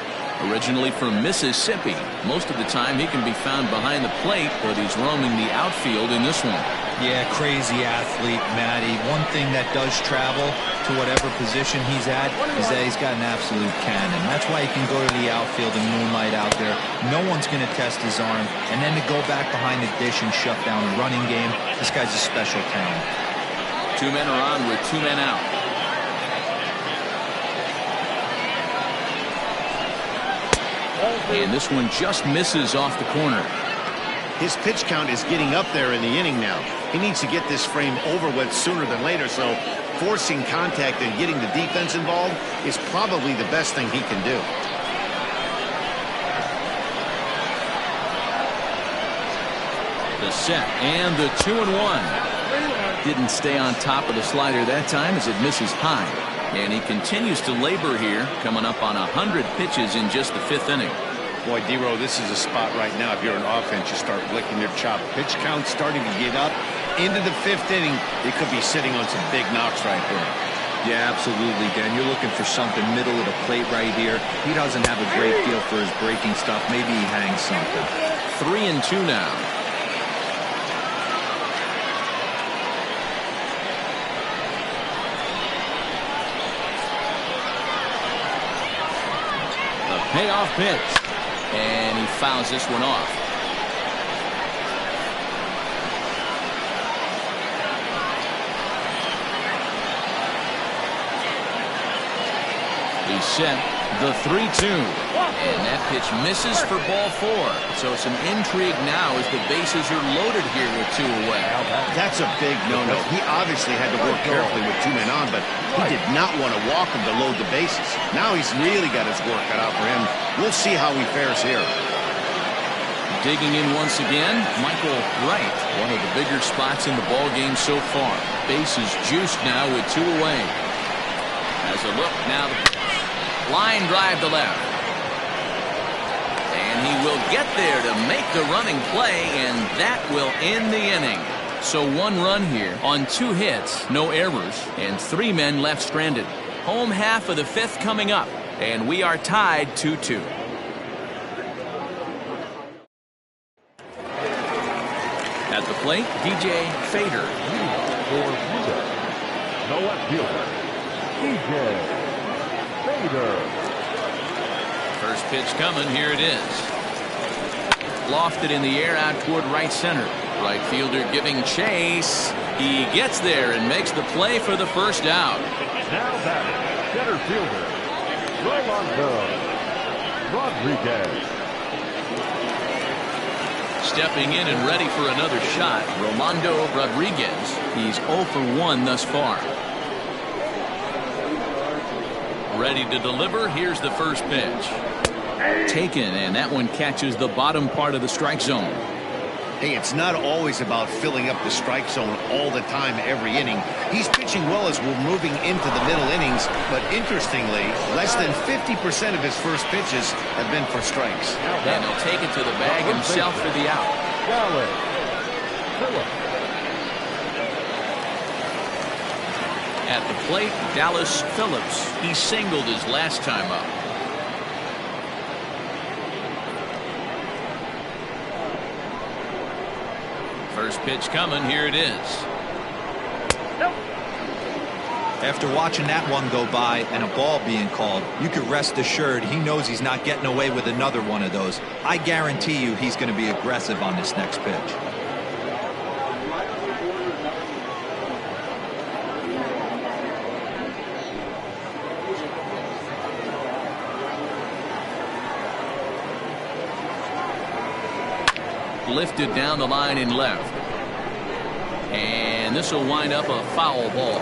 S1: originally from Mississippi. Most of the time he can be found behind the plate, but he's roaming the outfield in this one.
S3: Yeah, crazy athlete, Matty. One thing that does travel to whatever position he's at is that he's got an absolute cannon. That's why he can go to the outfield and moonlight out there. No one's going to test his arm. And then to go back behind the dish and shut down a running game, this guy's a special talent.
S1: 2 men are on with 2 men out. And this one just misses off the corner.
S2: His pitch count is getting up there in the inning now. He needs to get this frame over with sooner than later, so forcing contact and getting the defense involved is probably the best thing he can do.
S1: The set and the 2-1. Didn't stay on top of the slider that time as it misses high. And he continues to labor here, coming up on 100 pitches in just the 5th inning.
S2: Boy, D-Row, this is a spot right now. If you're an offense, you start licking your chop. Pitch count starting to get up into the 5th inning. They could be sitting on some big knocks right there.
S3: Yeah, absolutely, Dan. You're looking for something middle of the plate right here. He doesn't have a great feel for his breaking stuff. Maybe he hangs something.
S1: 3-2 now. A payoff pitch. And he fouls this one off. He's set the 3-2. And that pitch misses for ball 4. So some intrigue now as the bases are loaded here with 2 away.
S2: That's a big no-no. He obviously had to work carefully with 2 men on, but he did not want to walk him to load the bases. Now he's really got his work cut out for him. We'll see how he fares here.
S1: Digging in once again, Michael Wright, one of the bigger spots in the ball game so far. Bases juiced now with 2 away. As a look now, the line drive to left. And he will get there to make the running play, and that will end the inning. So 1 run here on 2 hits, no errors, and 3 men left stranded. Home half of the 5th coming up, and we are tied 2-2. At the plate, DJ Fader.
S5: No left fielder, DJ Fader.
S1: First pitch coming, here it is. Lofted in the air out toward right center. Right fielder giving chase. He gets there and makes the play for the first out.
S5: Now batting, center fielder, Rolando Rodriguez.
S1: Stepping in and ready for another shot, Rolando Rodriguez. He's 0 for 1 thus far. Ready to deliver. Here's the first pitch. Taken, and that one catches the bottom part of the strike zone.
S2: Hey, it's not always about filling up the strike zone all the time every inning. He's pitching well as we're moving into the middle innings, but interestingly, less than 50% of his first pitches have been for strikes.
S1: And he'll take it to the bag himself for the out. At the plate, Dallas Phillips. He singled his last time up. First pitch coming, here it is.
S3: After watching that one go by and a ball being called, you could rest assured he knows he's not getting away with another one of those. I guarantee you he's going to be aggressive on this next pitch.
S1: lifted down the line in left. And this will wind up a foul ball.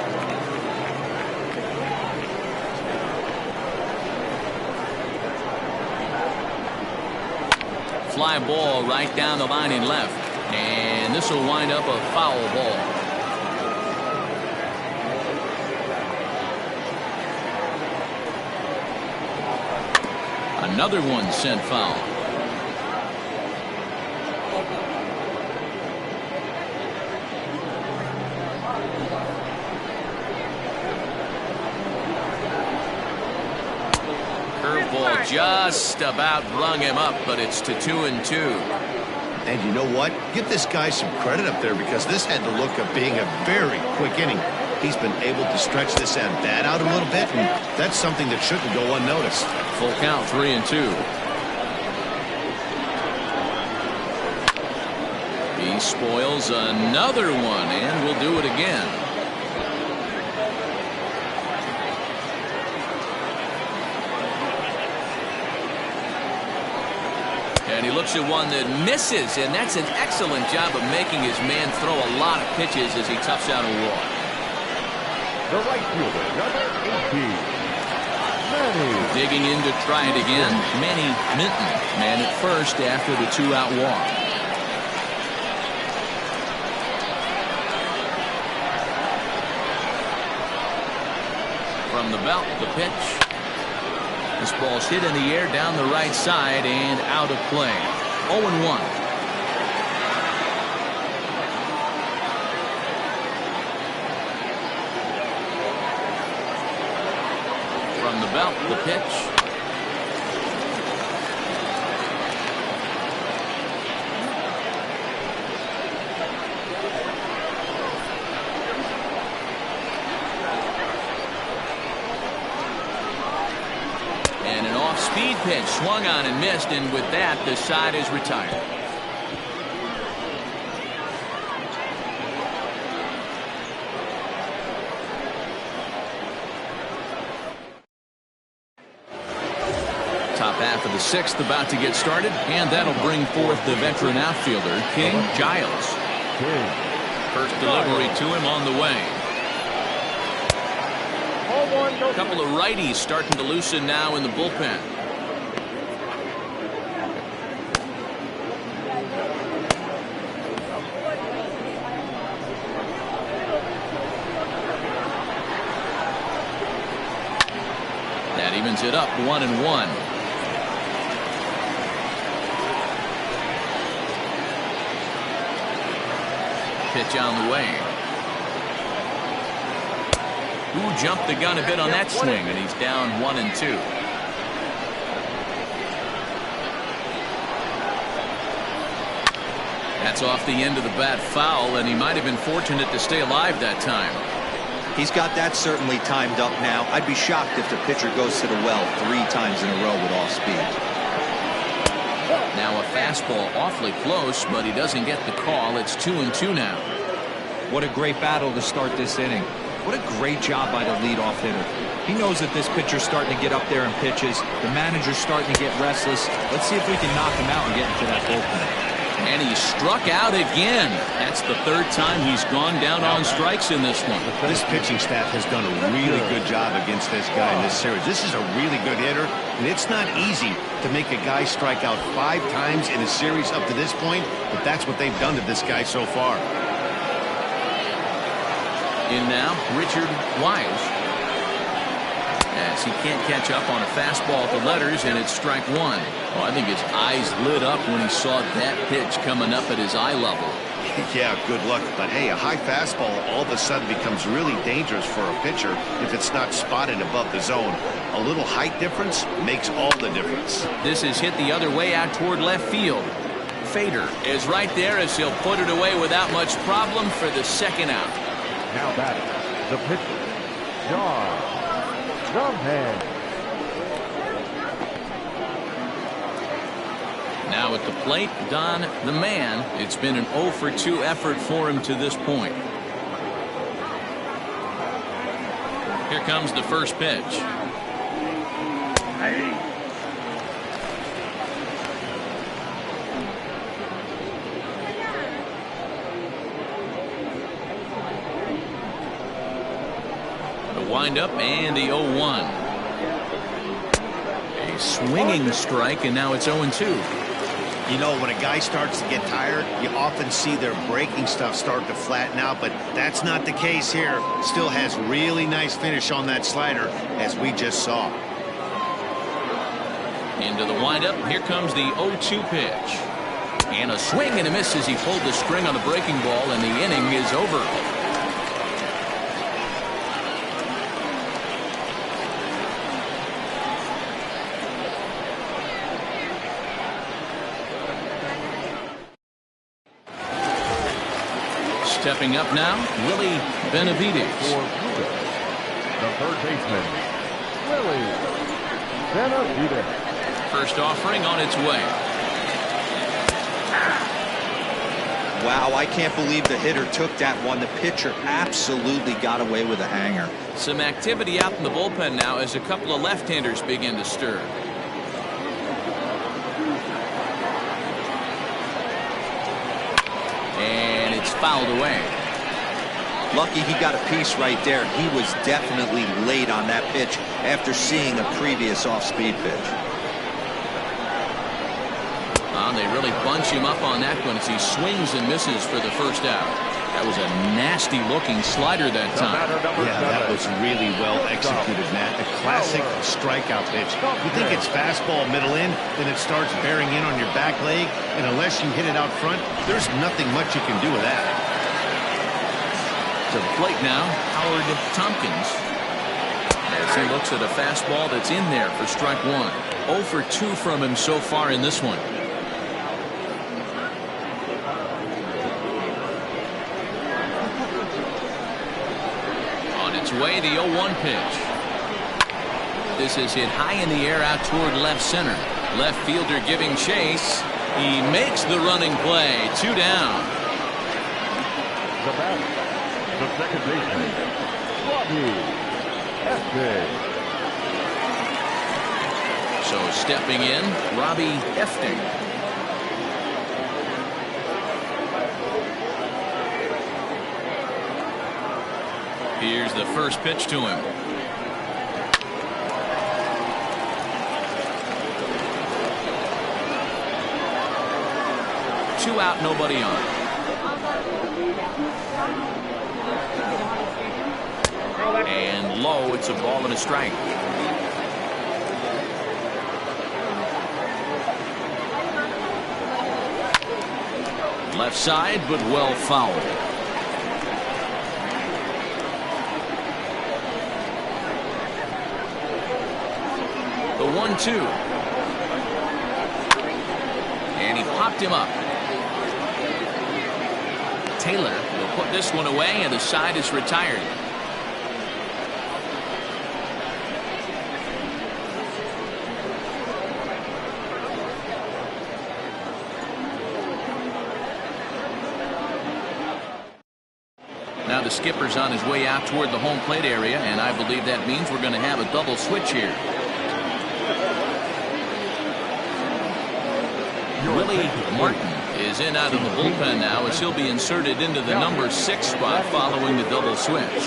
S1: Fly ball right down the line in left. And this will wind up a foul ball. Another one sent foul. Curveball just about brung him up, but it's to 2-2.
S2: And you know what? Give this guy some credit up there, because this had the look of being a very quick inning. He's been able to stretch this at bat out a little bit, and that's something that shouldn't go unnoticed.
S1: Full count, 3-2. He spoils another one, and will do it again. And he looks at one that misses, and that's an excellent job of making his man throw a lot of pitches as he toughs out a walk.
S5: The right fielder, number 18, Manny.
S1: Digging in to try it again, Manny Minton, man at first after the 2-out walk. From the belt, the pitch. This ball's hit in the air down the right side and out of play. 0-1. From the belt, the pitch. Speed pitch swung on and missed, and with that the side is retired. Top half of the 6th about to get started, and that'll bring forth the veteran outfielder King Giles. First delivery to him on the way. A couple of righties starting to loosen now in the bullpen. That evens it up 1-1. Pitch on the way. Who jumped the gun a bit on that swing, and he's down 1-2. That's off the end of the bat foul, and he might have been fortunate to stay alive that time.
S3: He's got that certainly timed up now. I'd be shocked if the pitcher goes to the well 3 times in a row with off speed.
S1: Now a fastball awfully close, but he doesn't get the call. It's 2-2 now.
S3: What a great battle to start this inning. What a great job by the leadoff hitter. He knows that this pitcher's starting to get up there in pitches. The manager's starting to get restless. Let's see if we can knock him out and get into that bullpen.
S1: And he struck out again. That's the 3rd time he's gone down on strikes in this one.
S2: This pitching staff has done a really good job against this guy in this series. This is a really good hitter, and it's not easy to make a guy strike out 5 times in a series up to this point, but that's what they've done to this guy so far.
S1: In now, Richard Wise. As he can't catch up on a fastball at the letters, and it's strike 1. Oh, I think his eyes lit up when he saw that pitch coming up at his eye level.
S2: Yeah, good luck. But hey, a high fastball all of a sudden becomes really dangerous for a pitcher if it's not spotted above the zone. A little height difference makes all the difference.
S1: This is hit the other way out toward left field. Fader is right there as he'll put it away without much problem for the 2nd out.
S5: Now batting, the pitcher, John Drumhead.
S1: Now at the plate, Don the Man. It's been an 0 for 2 effort for him to this point. Here comes the first pitch. windup and the 0-1. A swinging strike, and now it's 0-2.
S2: You know, when a guy starts to get tired, you often see their breaking stuff start to flatten out, but that's not the case here. Still has really nice finish on that slider, as we just saw.
S1: Into the windup. Here comes the 0-2 pitch. And a swing and a miss as he pulled the string on the breaking ball, and the inning is over. Stepping up now, Willie Benavides.
S5: For Pluto, the third baseman, Willie Benavides.
S1: First offering on its way.
S3: Wow, I can't believe the hitter took that one. The pitcher absolutely got away with a hanger.
S1: Some activity out in the bullpen now as a couple of left-handers begin to stir. And it's fouled away.
S3: Lucky he got a piece right there. He was definitely late on that pitch after seeing a previous off-speed pitch.
S1: They really bunch him up on that one as he swings and misses for the first out. That was a nasty-looking slider that time.
S2: Yeah, that was really well executed, Matt. A classic strikeout pitch. You think it's fastball middle in, then it starts bearing in on your back leg, and unless you hit it out front, there's nothing much you can do with that.
S1: To the plate now, Howard Tompkins. As he looks at a fastball that's in there for strike one. 0 for 2 from him so far in this one. Way the 0-1 pitch. This is hit high in the air out toward left center. Left fielder giving chase. He makes the running play. 2 down.
S5: The batter, the second baseman, Robbie Efting.
S1: So stepping in, Robbie Efting. Here's the first pitch to him. Two out, nobody on. And low, it's a ball and a strike. Left side, but well fouled. The 1-2. And he popped him up. Taylor will put this one away, and the side is retired. Now the skipper's on his way out toward the home plate area, and I believe that means we're going to have a double switch here. Willie Martin is in out of the bullpen now as he'll be inserted into the number 6 spot following the double switch.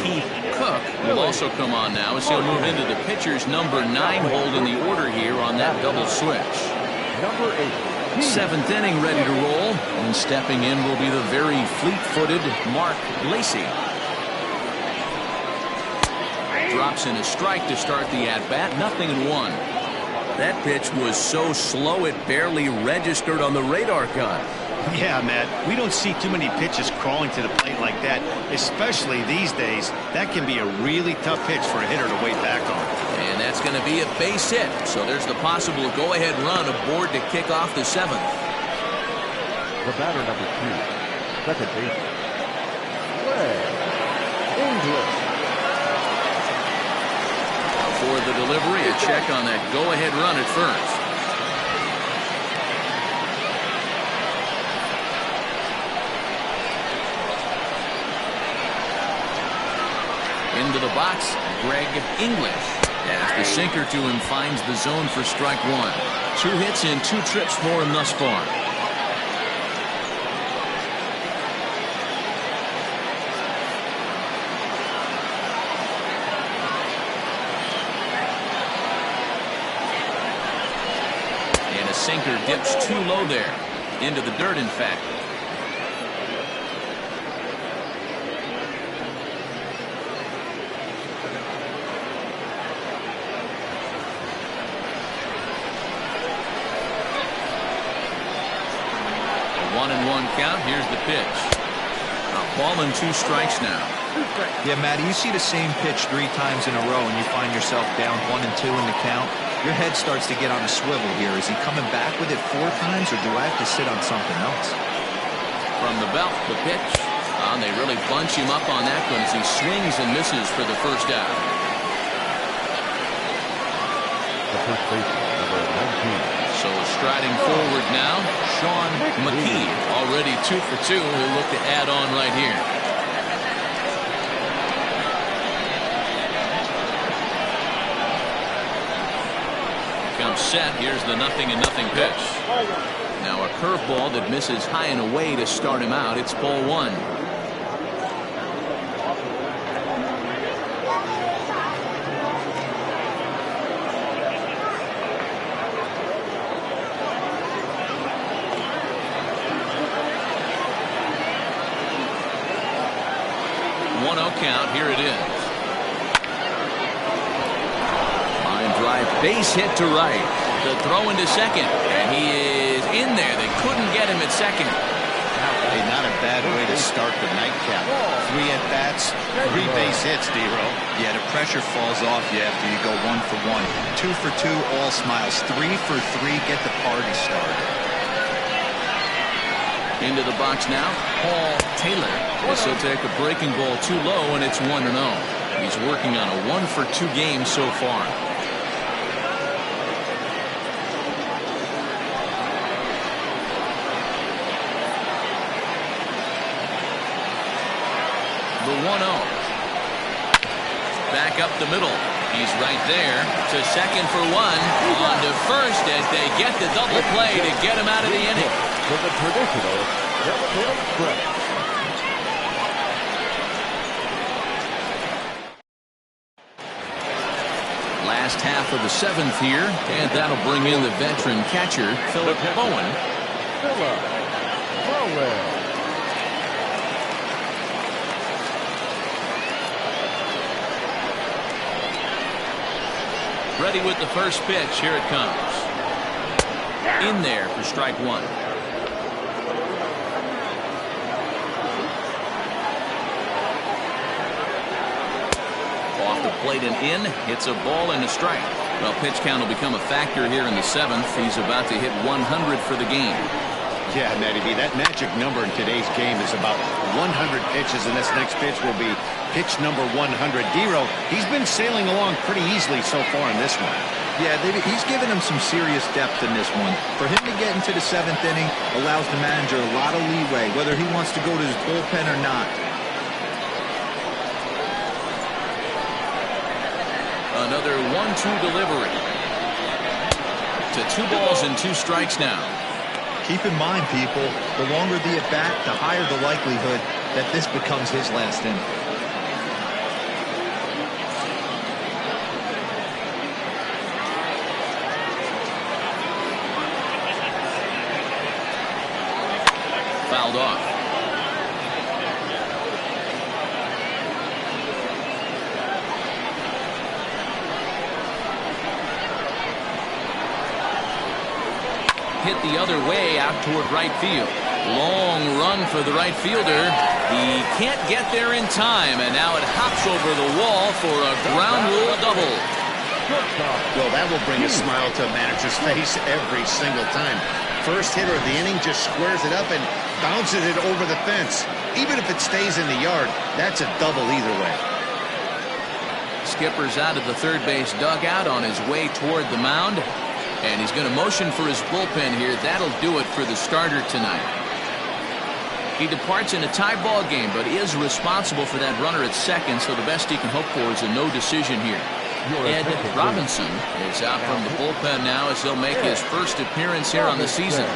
S1: Keith Cook will also come on now as he'll move into the pitcher's number 9 hold in the order here on that double switch.
S5: Number 8.
S1: 7th inning ready to roll, and stepping in will be the very fleet-footed Mark Lacey. Drops in a strike to start the at-bat, 0-1. That pitch was so slow it barely registered on the radar gun.
S2: Yeah, Matt, we don't see too many pitches crawling to the plate like that, especially these days. That can be a really tough pitch for a hitter to wait back on.
S1: And that's going to be a base hit, so there's the possible go-ahead run aboard to kick off the 7th.
S5: The batter, number 2, second baseman, English.
S1: For the delivery, a check on that go-ahead run at first. Into the box, Greg English. As the sinker to him finds the zone for strike 1. 2 hits in 2 trips for him thus far. sinker dips too low there. Into the dirt, in fact. A 1-1 count. Here's the pitch. A ball and 2 strikes now.
S3: Yeah, Matty, you see the same pitch 3 times in a row and you find yourself down 1 and 2 in the count. Your head starts to get on a swivel here. Is he coming back with it 4 times, or do I have to sit on something else?
S1: From the belt, the pitch. They really bunch him up on that one as he swings and misses for the first out.
S5: The first baseman, number 19.
S1: So striding forward now, Sean McKee, already 2 for 2. He'll look to add on right here. Comes set. Here's the 0-0 pitch. Now a curveball that misses high and away to start him out. It's ball 1. Count. Here it is. Line drive, base hit to right. The throw into second, and he is in there. They couldn't get him at second.
S2: Hey, not a bad way to start the nightcap. 3 at-bats, 3 base hits, D-Ro.
S3: Yeah, the pressure falls off you after you go 1 for 1. 2 for 2, all smiles. 3 for 3, get the party started.
S1: Into the box now, Paul Taylor. This will take a breaking ball too low, and it's 1-0. He's working on a 1 for 2 game so far. The 1-0. Back up the middle. He's right there to second for 1. On to first as they get the double play to get him out of the inning.
S5: For the traditional elevator stretch.
S1: Last half of the 7th here, and that'll bring in the veteran catcher, Philip Bowen.
S5: Philip Bowen.
S1: Ready with the first pitch. Here it comes. In there for strike 1. Off the plate and in. Hits a ball and a strike. Well, pitch count will become a factor here in the 7th. He's about to hit 100 for the game.
S2: Yeah, Matty B, that magic number in today's game is about 100 pitches, and this next pitch will be pitch number 100. D-Ro, he's been sailing along pretty easily so far in this one.
S3: Yeah, he's given him some serious depth in this one. For him to get into the 7th inning allows the manager a lot of leeway, whether he wants to go to his bullpen or not.
S1: Another 1-2 delivery. To 2 balls and 2 strikes now.
S3: Keep in mind, people, the longer the at-bat, the higher the likelihood that this becomes his last inning.
S1: Fouled off. Hit the other way out toward right field. Long run for the right fielder. He can't get there in time, and now it hops over the wall for a ground rule double.
S2: Well, that will bring a smile to a manager's face every single time. First hitter of the inning just squares it up and bounces it over the fence. Even if it stays in the yard, that's a double either way.
S1: Skipper's out of the third base dugout on his way toward the mound. And he's going to motion for his bullpen here. That'll do it for the starter tonight. He departs in a tie ball game, but is responsible for that runner at second, so the best he can hope for is a no decision here. Ed Robinson is out from the bullpen now as he'll make his first appearance here on the season.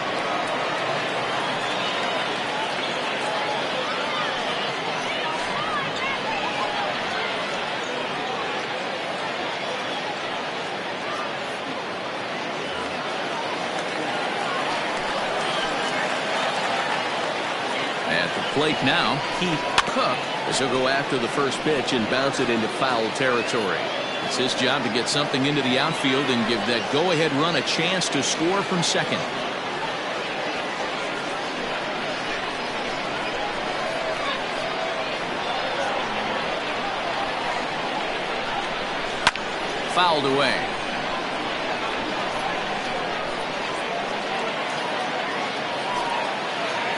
S1: plate now, Keith Cook. This will go after the first pitch and bounce it into foul territory. It's his job to get something into the outfield and give that go-ahead run a chance to score from second. Fouled away.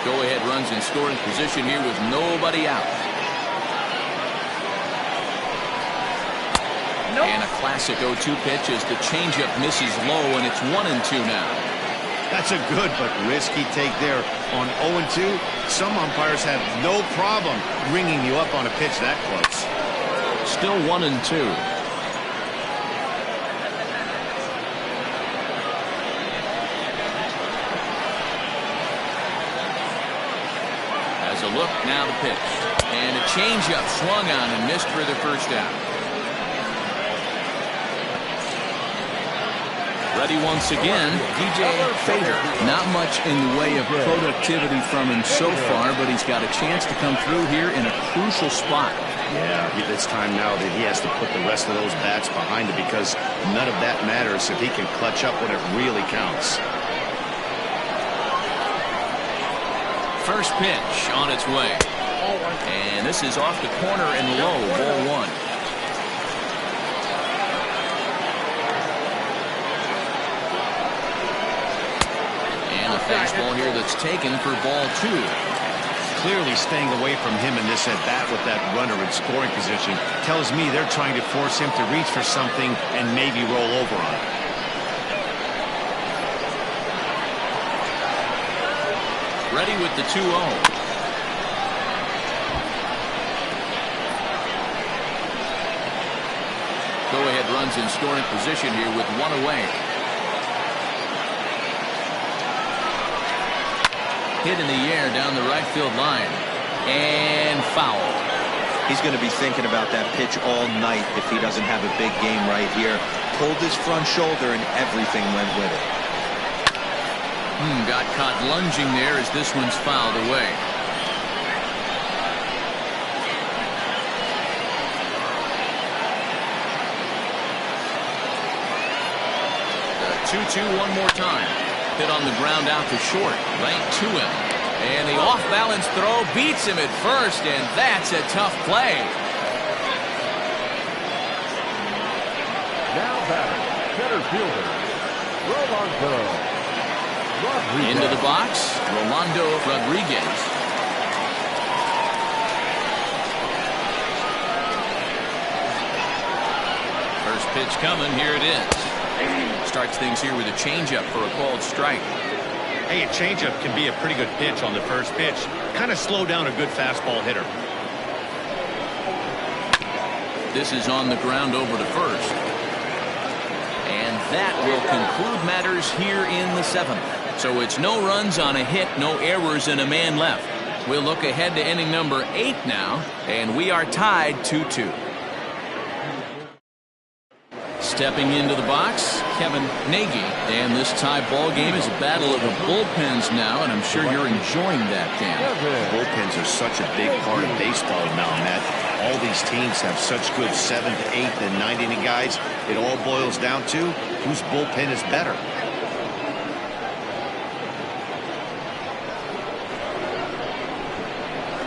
S1: Go-ahead runs in scoring position here with nobody out.
S4: Nope.
S1: And a classic 0-2 pitch as the changeup misses low, and it's 1-2 now.
S2: That's a good but risky take there on 0-2. Some umpires have no problem ringing you up on a pitch that close.
S1: Still 1-2. A look, now the pitch. And a changeup swung on and missed for the first out. Ready once again, DJ Fader. Not much in the way of productivity from him so far, but he's got a chance to come through here in a crucial spot.
S2: Yeah, it's time now that he has to put the rest of those bats behind it, because none of that matters if he can clutch up when it really counts.
S1: First pitch on its way. And this is off the corner and low, ball one. And a fastball here that's taken for ball two.
S2: Clearly staying away from him in this at-bat with that runner in scoring position tells me they're trying to force him to reach for something and maybe roll over on it.
S1: Ready with the 2-0. Go-ahead runs in scoring position here with one away. Hit in the air down the right field line. And foul.
S3: He's going to be thinking about that pitch all night if he doesn't have a big game right here. Pulled his front shoulder and everything went with it.
S1: Got caught lunging there as this one's fouled away. The 2-2 one more time. Hit on the ground out to short. Right to him. And the off-balance throw beats him at first, and that's a tough play.
S5: Now batting, center fielder, Rolando.
S1: Into the box, Rolando Rodriguez. First pitch coming, here it is. Starts things here with a changeup for a called strike.
S2: Hey, a changeup can be a pretty good pitch on the first pitch. Kind of slow down a good fastball hitter.
S1: This is on the ground over to first. And that will conclude matters here in the seventh. So it's no runs on a hit, no errors, and a man left. We'll look ahead to inning number 8 now, and we are tied 2-2. Stepping into the box, Kevin Nagy. And this tie ball game is a battle of the bullpens now, and I'm sure you're enjoying that, Dan.
S2: Bullpens are such a big part of baseball now, Matt. All these teams have such good 7th, 8th, and 9th inning guys. It all boils down to whose bullpen is better.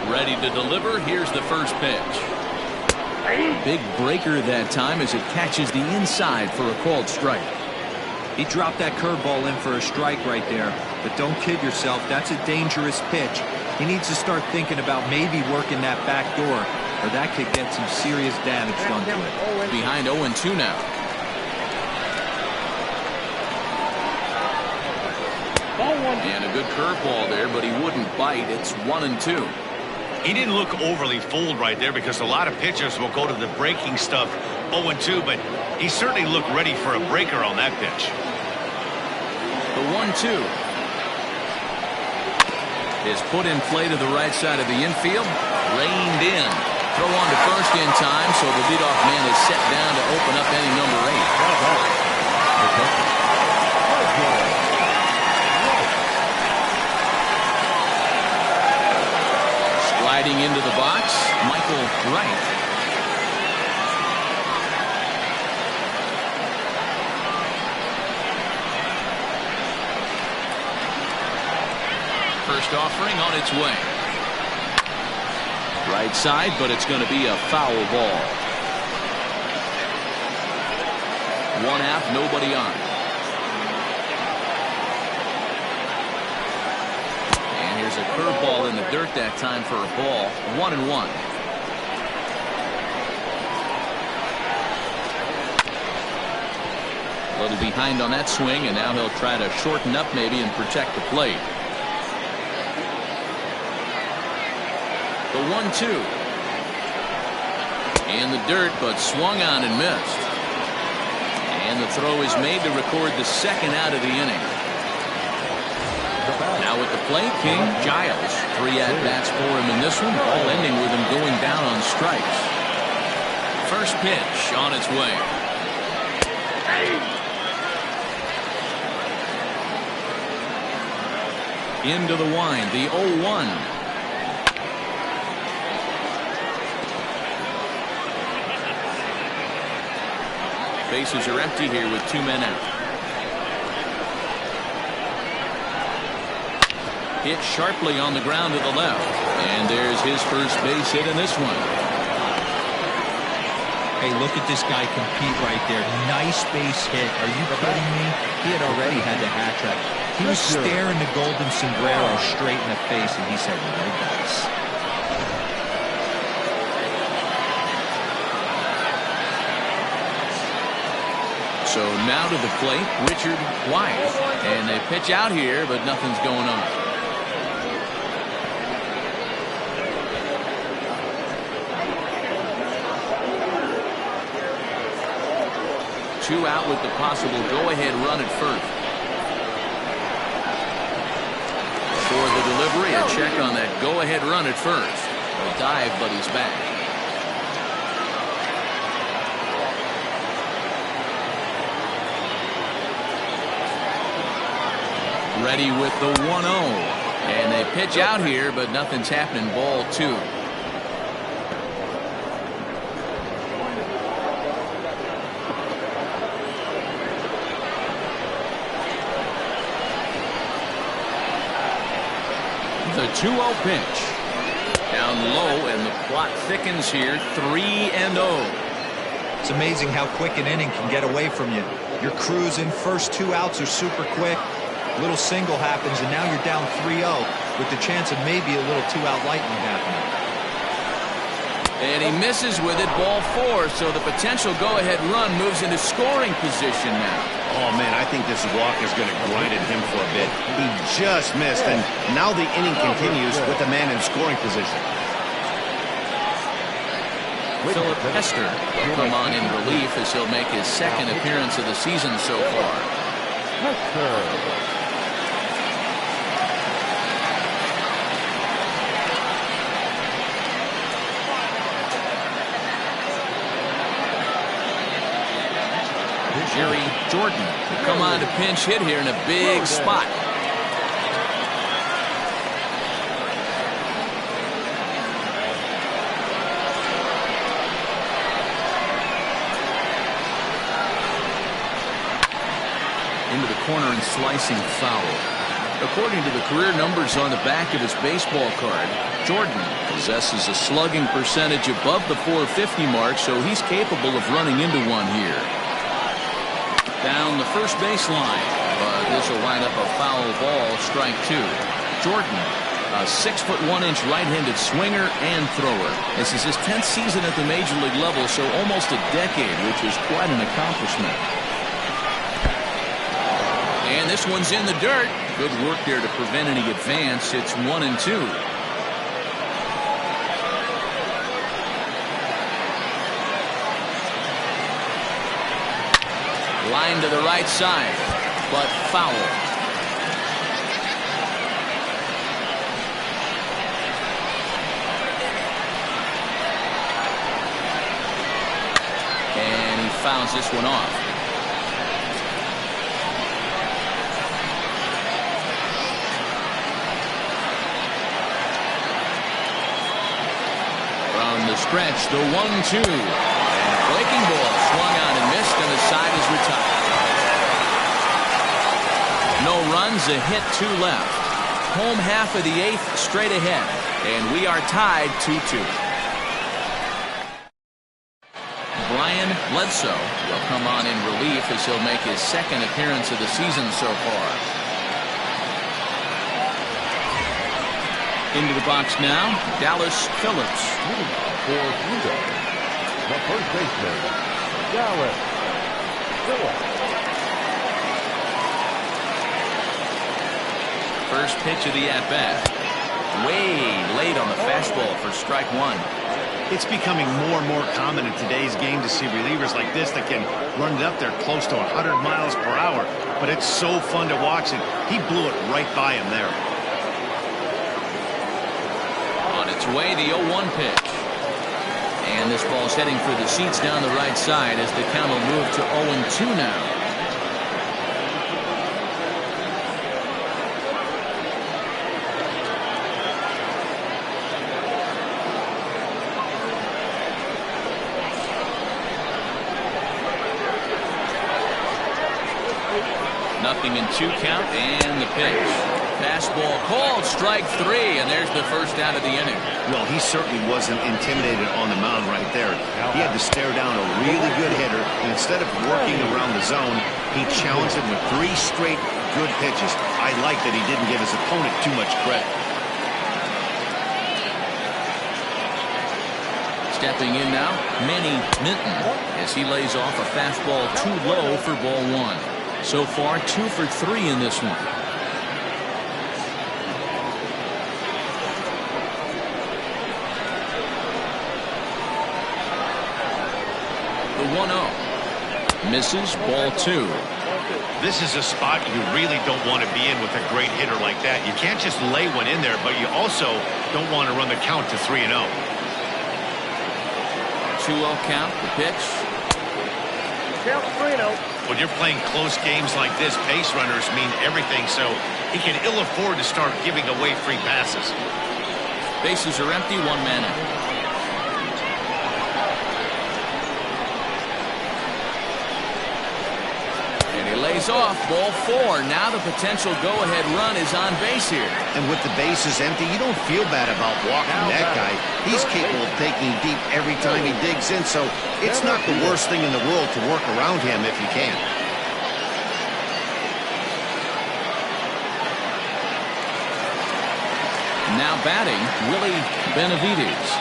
S1: Ready to deliver. Here's the first pitch. Big breaker that time as it catches the inside for a called strike.
S3: He dropped that curveball in for a strike right there. But don't kid yourself, that's a dangerous pitch. He needs to start thinking about maybe working that back door, or that could get some serious damage done to it.
S1: Behind 0-2 now. And a good curveball there, but he wouldn't bite. It's 1-2.
S2: He didn't look overly fooled right there, because a lot of pitchers will go to the breaking stuff 0-2, but he certainly looked ready for a breaker on that pitch.
S1: The 1-2 is put in play to the right side of the infield. Reined in. Throw on to first in time, so the leadoff man is set down to open up inning number 8. Into the box, Michael Wright. First offering on its way. Right side, but it's going to be a foul ball. One out, nobody on. And here's a curveball in the dirt that time for a ball. 1-1. A little behind on that swing, and now he'll try to shorten up maybe and protect the plate. The 1-2. In the dirt, but swung on and missed. And the throw is made to record the second out of the inning. Now at the plate, King Giles. 3 at-bats for him in this one, all ending with him going down on strikes. First pitch on its way. Into the wind, the 0-1. Bases are empty here with 2 men out. Hit sharply on the ground to the left. And there's his first base hit in this one.
S3: Hey, look at this guy compete right there. Nice base hit. Are you kidding me? He had already had the hat trick. He was staring the golden sombrero straight in the face, and he said, no dice.
S1: So now to the plate, Richard White. And they pitch out here, but nothing's going on. Two out with the possible go-ahead run at first. For the delivery, a check on that go-ahead run at first. A dive, but he's back. Ready with the 1-0. And they pitch out here, but nothing's happening. Ball 2. The 2-0 pitch. Down low, and the plot thickens here. 3-0.
S3: It's amazing how quick an inning can get away from you. You're cruising. First 2 outs are super quick. Little single happens, and now you're down 3-0 with the chance of maybe a little 2-out lightning happening.
S1: And he misses with it. Ball 4. So the potential go-ahead run moves into scoring position now.
S2: Oh, man, I think this walk is going to grind at him for a bit. He just missed, and now the inning continues with the man in scoring position.
S1: Philip Hester will come on in relief as he'll make his second appearance of the season so far. Jerry Jordan will come on to pinch hit here in a big spot. Into the corner and slicing foul. According to the career numbers on the back of his baseball card, Jordan possesses a slugging percentage above the .450 mark, so he's capable of running into one here. Down the first baseline, but this will wind up a foul ball, strike 2. Jordan, a 6'1" right-handed swinger and thrower. This is his 10th season at the major league level, so almost a decade, which is quite an accomplishment. And this one's in the dirt. Good work there to prevent any advance. It's 1-2. Line to the right side, but foul. And he fouls this one off. stretch, the 1-2. And breaking ball swung on and missed, and the side is retired. No runs, a hit, 2 left. Home half of the 8th straight ahead, and we are tied 2-2. Brian Bledsoe will come on in relief as he'll make his 2nd appearance of the season so far. Into the box now, Dallas Phillips.
S5: For Pluto, the first baseman, Dallas Phillips.
S1: First pitch of the at-bat. Way late on the fastball for strike 1.
S2: It's becoming more and more common in today's game to see relievers like this that can run it up there close to 100 miles per hour. But it's so fun to watch, and he blew it right by him there.
S1: On its way, the 0-1 pitch. And this ball's heading for the seats down the right side as the count will move to 0-2 now. Nothing in 2 count, and the pitch. Fastball called, strike 3, and there's the first out of the inning.
S2: Well, he certainly wasn't intimidated on the mound right there. He had to stare down a really good hitter, and instead of working around the zone, he challenged him with 3 straight good pitches. I like that he didn't give his opponent too much credit.
S1: Stepping in now, Manny Minton, as he lays off a fastball too low for ball 1. So far, 2 for 3 in this one. The 1-0. Misses, ball 2.
S2: This is a spot you really don't want to be in with a great hitter like that. You can't just lay one in there, but you also don't want to run the count to 3-0.
S1: 2-0 count, the pitch.
S4: Count 3-0.
S2: When you're playing close games like this, base runners mean everything, so he can ill afford to start giving away free passes.
S1: Bases are empty, 1 man out. And he lays off, ball 4. Now the potential go-ahead run is on base here.
S2: And with the bases empty, you don't feel bad about walking that guy. He's capable of taking deep every time he digs in, so it's not the worst thing in the world to work around him if you can.
S1: Now batting, Willie Benavides.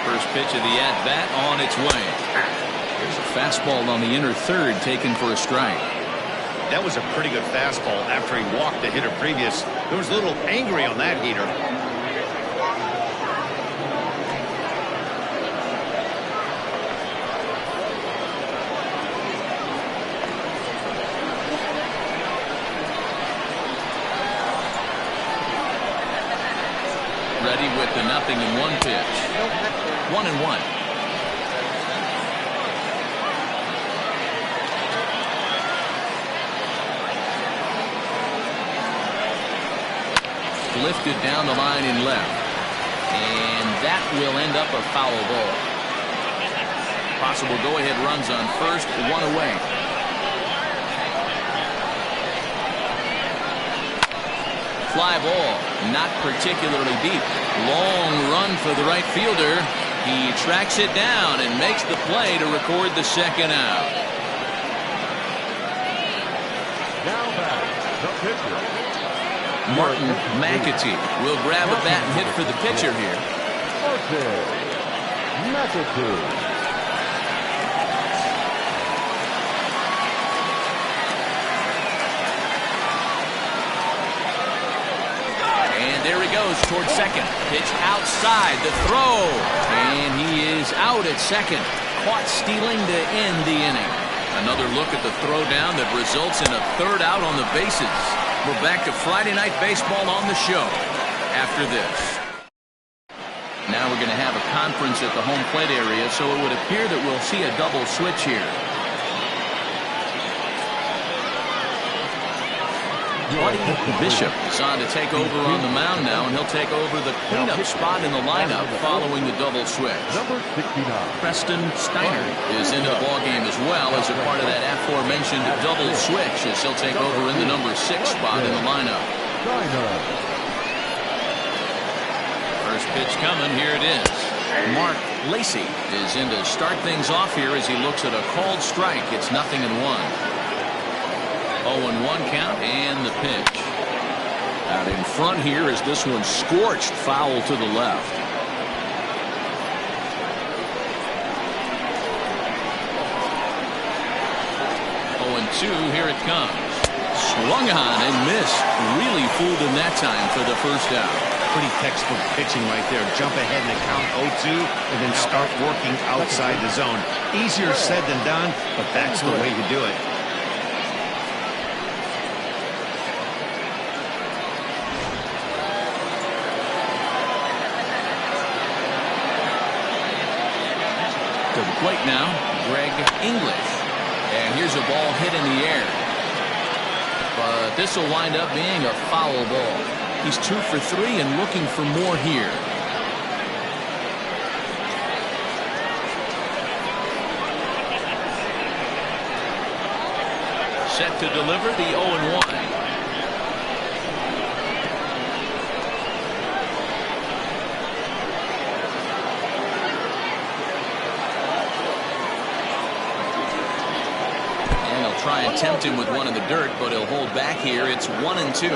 S1: First pitch of the at-bat on its way. There's a fastball on the inner third taken for a strike.
S2: That was a pretty good fastball after he walked the hitter previous. There was a little angry on that heater.
S1: Ready with the 0-1 pitch. 1-1. Lifted down the line in left. And that will end up a foul ball. Possible go-ahead runs on first, 1 away. Fly ball, not particularly deep. Long run for the right fielder. He tracks it down and makes the play to record the 2nd out.
S5: Now back, the pitcher.
S1: Martin McAtee will grab a bat and hit for the pitcher here.
S5: McAtee.
S1: And there he goes towards second. Pitch outside, the throw. And he is out at second. Caught stealing to end the inning. Another look at the throw down that results in a 3rd out on the bases. We're back to Friday Night Baseball on the show after this. Now we're going to have a conference at the home plate area, so it would appear that we'll see a double switch here. Buddy Bishop is on to take over on the mound now, and he'll take over the cleanup spot in the lineup following the double switch.
S5: Number 69.
S1: Preston Steiner is into the ballgame as well as a part of that aforementioned double switch, as he'll take over in the number 6 spot in the lineup. First pitch coming. Here it is. Mark Lacy is in to start things off here as he looks at a called strike. It's 0-1. 0-1 count, and the pitch. Out in front here as this one scorched foul to the left. 0-2, here it comes. Swung on and missed. Really fooled him that time for the first out.
S2: Pretty textbook pitching right there. Jump ahead in the count 0-2 and then start working outside the zone. Easier said than done, but that's the way to do it.
S1: To the plate now, Greg English. And here's a ball hit in the air. But this will wind up being a foul ball. He's 2 for 3 and looking for more here. Set to deliver the 0-1. Try and tempt him with one in the dirt, but he'll hold back here. It's 1-2.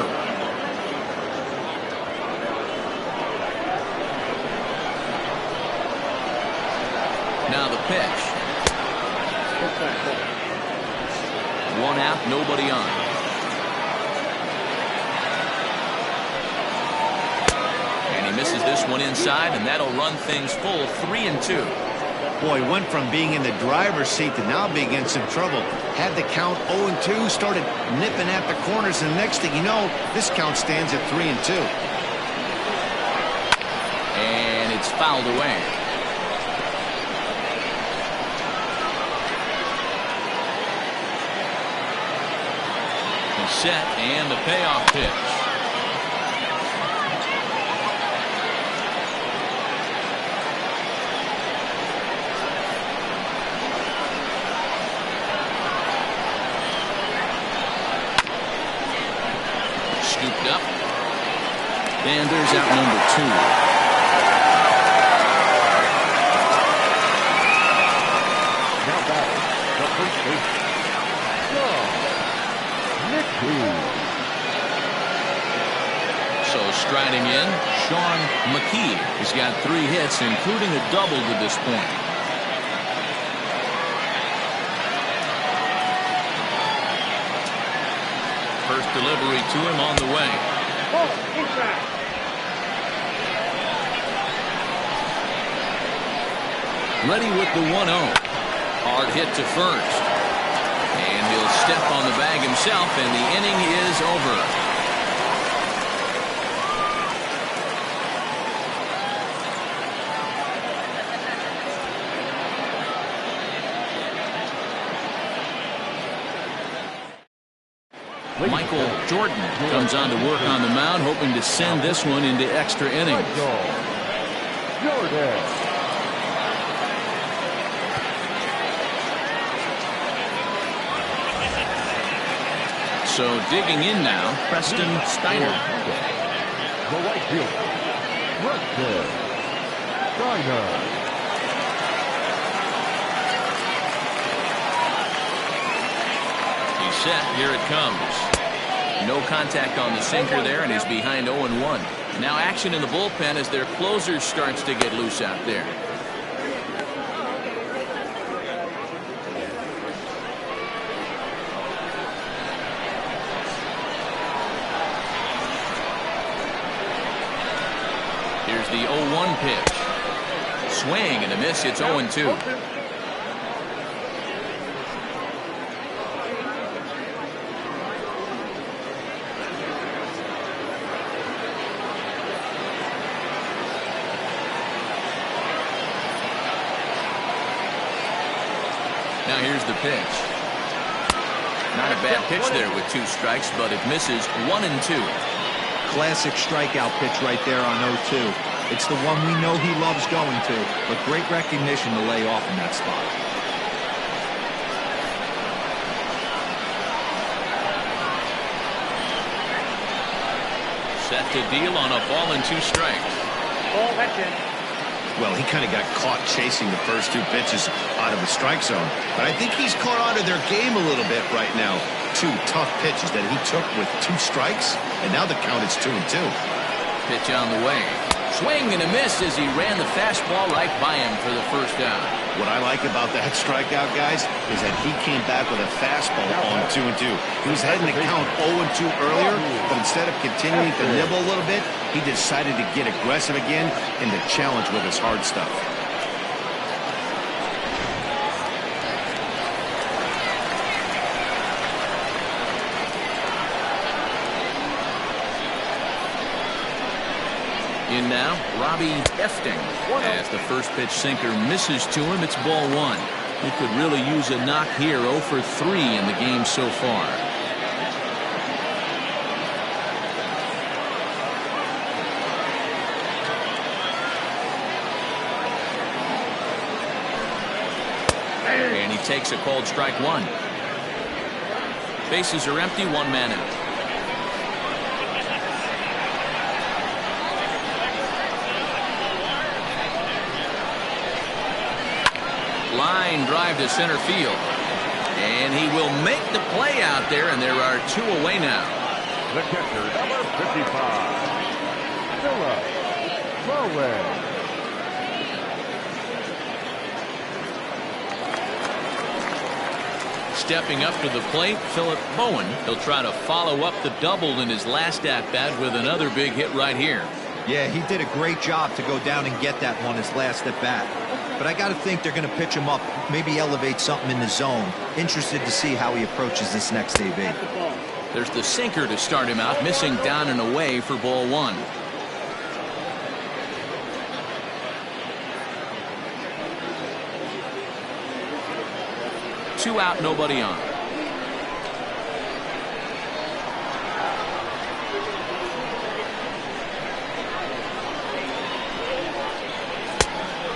S1: Now the pitch. 1 out, nobody on. And he misses this one inside, and that'll run things full. 3-2.
S2: Boy, went from being in the driver's seat to now being in some trouble. Had the count 0-2, started nipping at the corners, and the next thing you know, this count stands at 3-2.
S1: And it's fouled away. The set and the payoff pitch. Scooped up. And there's out number 2.
S5: Now batting, the first baseman, Nicky.
S1: So striding in, Sean McKee has got 3 hits, including a double to this point. First delivery to him on the way. Ready with the 1-0. Hard hit to first. And he'll step on the bag himself, and the inning is over. Michael Jordan comes on to work on the mound, hoping to send this one into extra innings.
S5: Jordan.
S1: So digging in now, Preston Steiner.
S5: The right fielder, Preston Steiner.
S1: He's set. Here it comes. No contact on the sinker there, and he's behind 0-1. Now action in the bullpen as their closer starts to get loose out there. Here's the 0-1 pitch. Swing and a miss. It's 0-2. Now here's the pitch. Not a bad pitch there with 2 strikes, but it misses 1 and 2.
S3: Classic strikeout pitch right there on 0-2. It's the one we know he loves going to, but great recognition to lay off in that spot.
S1: Set to deal on a ball and 2 strikes.
S4: Ball, that's in.
S2: Well, he kind of got caught chasing the first 2 pitches out of the strike zone. But I think he's caught on to their game a little bit right now. 2 tough pitches that he took with 2 strikes, and now the count is 2-2.
S1: Pitch on the way. Swing and a miss as he ran the fastball right by him for the first out.
S2: What I like about that strikeout, guys, is that he came back with a fastball on 2-2. He was heading to count 0-2 earlier, but instead of continuing to nibble a little bit, he decided to get aggressive again and to challenge with his hard stuff.
S1: In now, Robbie Efting. As the first pitch sinker misses to him, it's ball 1. He could really use a knock here. 0 for 3 in the game so far. And he takes a called strike 1. Bases are empty, 1 man out. Line drive to center field. And he will make the play out there, and there are 2 away now.
S5: The catcher, number 55, Philip Bowen.
S1: Stepping up to the plate, Philip Bowen. He'll try to follow up the double in his last at-bat with another big hit right here.
S3: Yeah, he did a great job to go down and get that one his last at-bat. But I got to think they're going to pitch him up, maybe elevate something in the zone. Interested to see how he approaches this next AB.
S1: There's the sinker to start him out, missing down and away for ball 1. Two out, nobody on.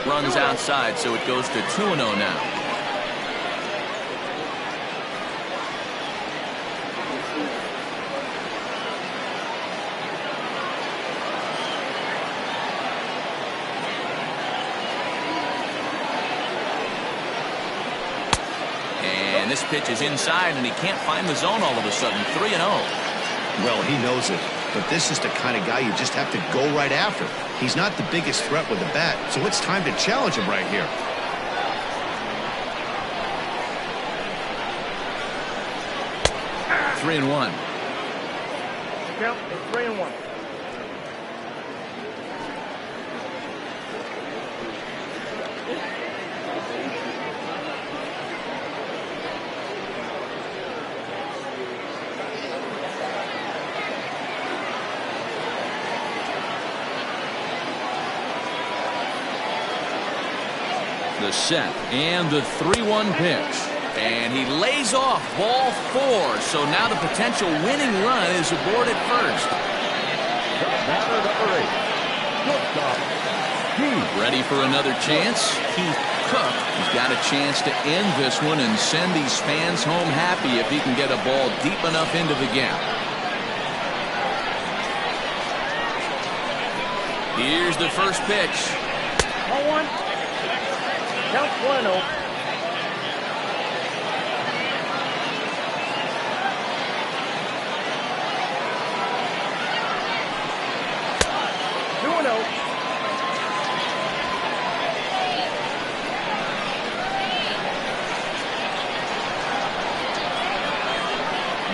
S1: Runs outside, so it goes to 2-0 now. And this pitch is inside, and he can't find the zone all of a sudden. 3-0.
S2: Well, he knows it. But this is the kind of guy you just have to go right after. He's not the biggest threat with the bat, so it's time to challenge him right here.
S1: Three and one.
S4: Count is 3-1.
S1: The set and the 3-1 pitch, and he lays off ball 4. So now the potential winning run is aboard at first.
S5: Batter number 8, shortstop,
S1: Ready for another chance? Keith Cook has got a chance to end this one and send these fans home happy if he can get a ball deep enough into the gap. Here's the first pitch.
S4: 0-1. Count 1-0.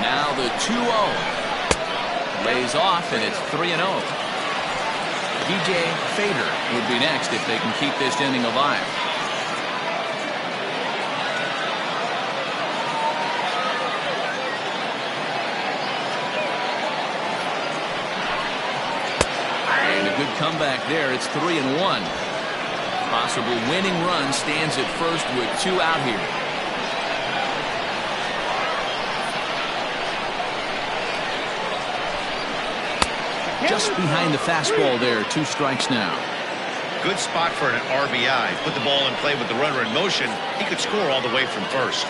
S1: Now the 2-0. Lays off, and it's 3-0. DJ Fader would be next if they can keep this inning alive. And a good comeback there. It's 3-1. Possible winning run stands at first with 2 out here. just behind the fastball there. 2 strikes now.
S2: Good spot for an RBI. Put the ball in play with the runner in motion. He could score all the way from first.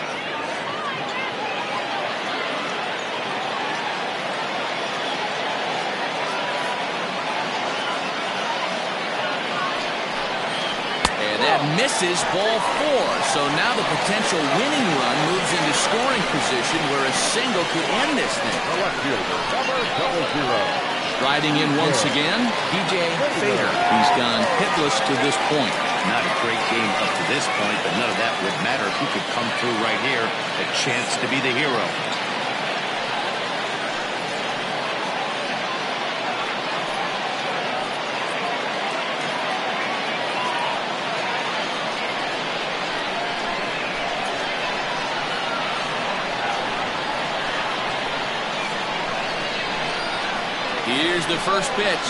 S1: Misses, ball 4. So now the potential winning run moves into scoring position where a single could end this thing.
S5: The left fielder, number 00.
S1: Riding in once again, DJ Fader. He's gone hitless to this point.
S2: Not a great game up to this point, but none of that would matter if he could come through right here. A chance to be the hero.
S1: Here's the first pitch.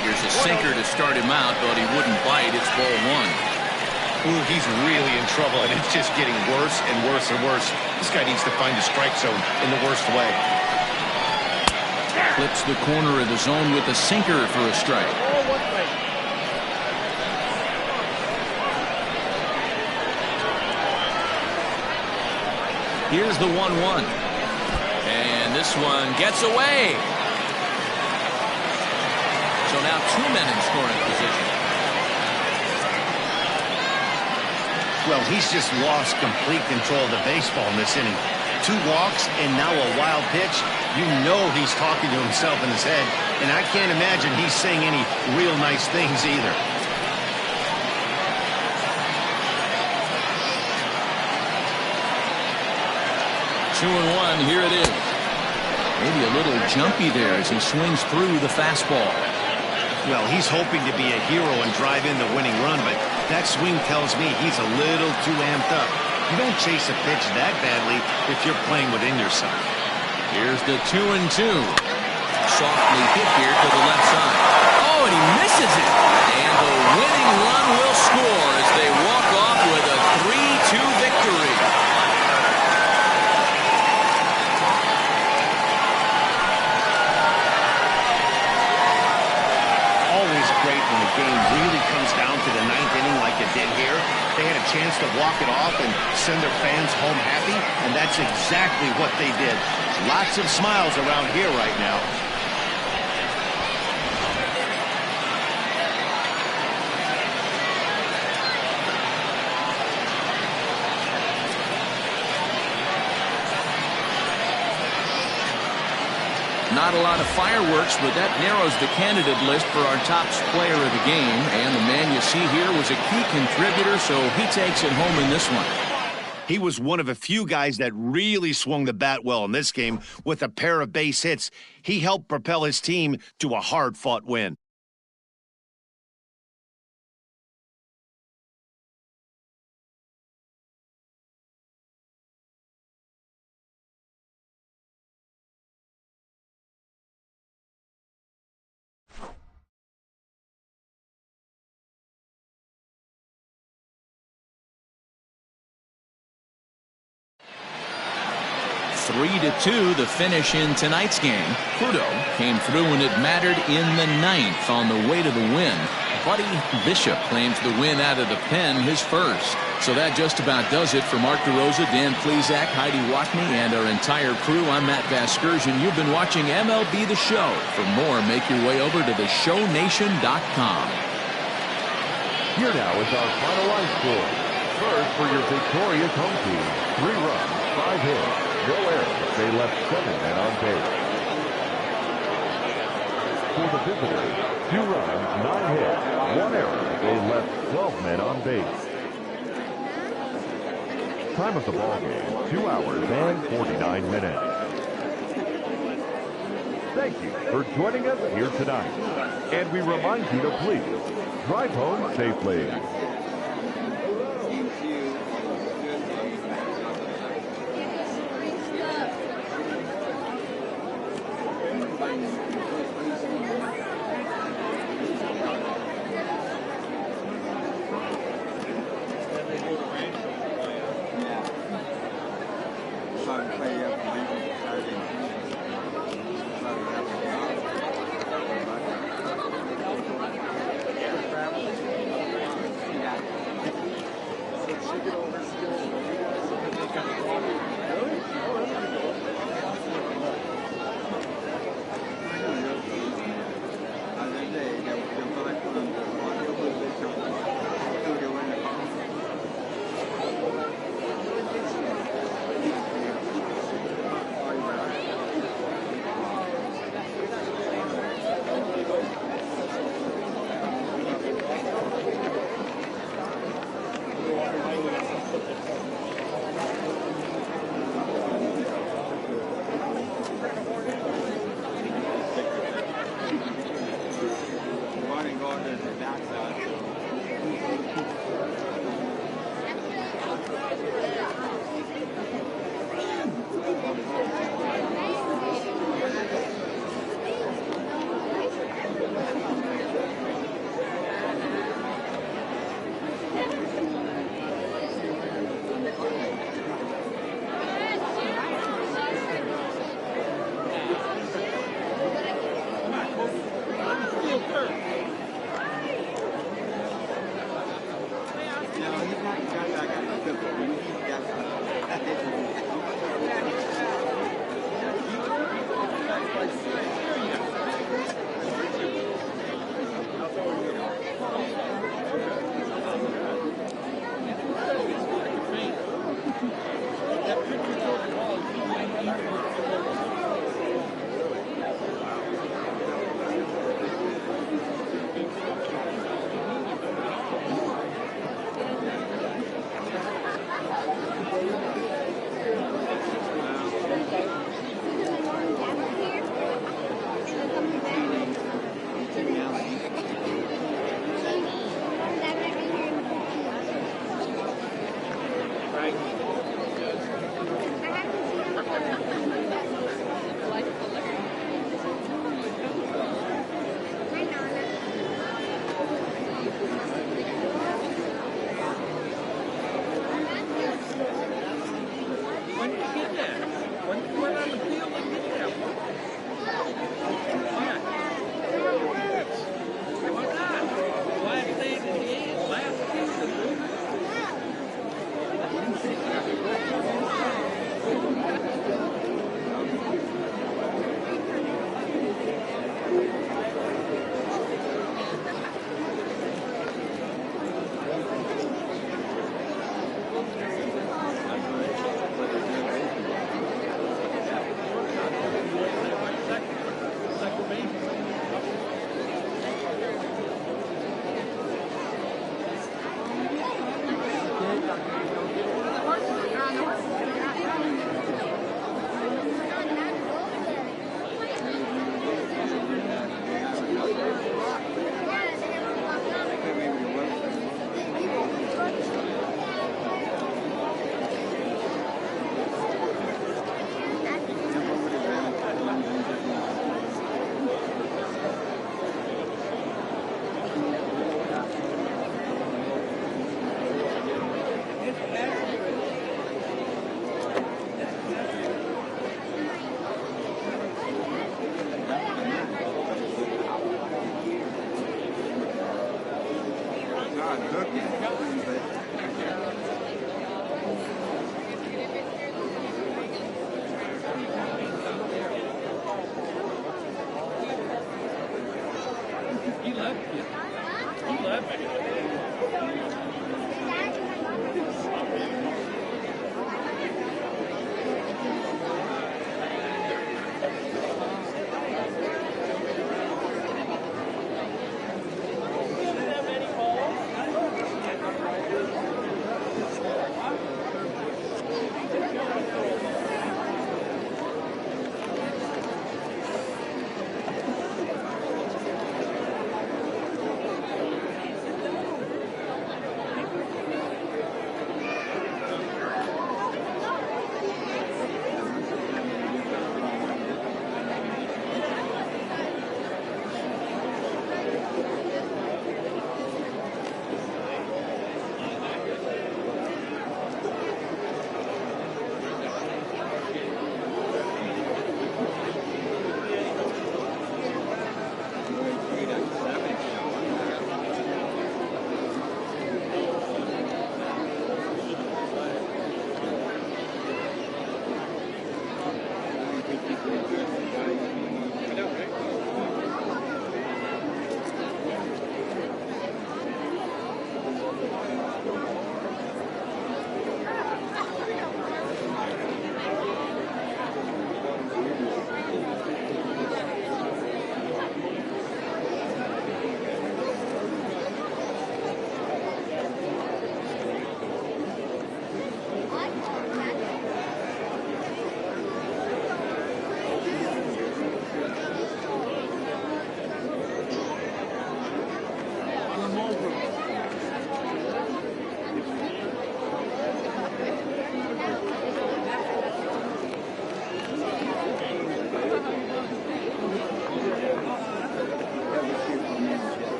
S1: Here's a sinker to start him out, but he wouldn't bite. It's ball 1.
S2: Ooh, he's really in trouble, and it's just getting worse and worse and worse. This guy needs to find the strike zone in the worst way.
S1: Flips the corner of the zone with a sinker for a strike. Here's the 1-1. And this one gets away. So now 2 men in scoring position.
S2: Well, he's just lost complete control of the baseball in this inning. 2 walks and now a wild pitch. You know he's talking to himself in his head, and I can't imagine he's saying any real nice things either.
S1: Two and 1, here it is. Maybe a little jumpy there as he swings through the fastball.
S2: Well, he's hoping to be a hero and drive in the winning run, but that swing tells me he's a little too amped up. You don't chase a pitch that badly if you're playing within yourself.
S1: Here's the 2-2. Softly hit here to the left side. Oh, and he misses it. And the winning run will score as they walk off with a 3-2 victory.
S2: Great when the game really comes down to the 9th inning like it did here. They had a chance to walk it off and send their fans home happy, and that's exactly what they did. Lots of smiles around here right now.
S1: Not a lot of fireworks, but that narrows the candidate list for our top player of the game. And the man you see here was a key contributor, so he takes it home in this one.
S2: He was one of a few guys that really swung the bat well in this game with a pair of base hits. He helped propel his team to a hard-fought win.
S1: Three to 2, the finish in tonight's game. Pluto came through when it mattered in the 9th on the way to the win. Buddy Bishop claims the win out of the pen, his first. So that just about does it for Mark DeRosa, Dan Plesac, Heidi Watney, and our entire crew. I'm Matt Vasgersian. You've been watching MLB The Show. For more, make your way over to theshownation.com.
S5: Here now is our final line score. First for your victorious home team, 3 runs, 5 hits. No errors. They left 7 men on base. For the visitors, 2 runs, 9 hits, 1 error. They left 12 men on base. Time of the ball game, 2 hours and 49 minutes. Thank you for joining us here tonight. And we remind you to please drive home safely.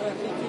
S6: Thank you.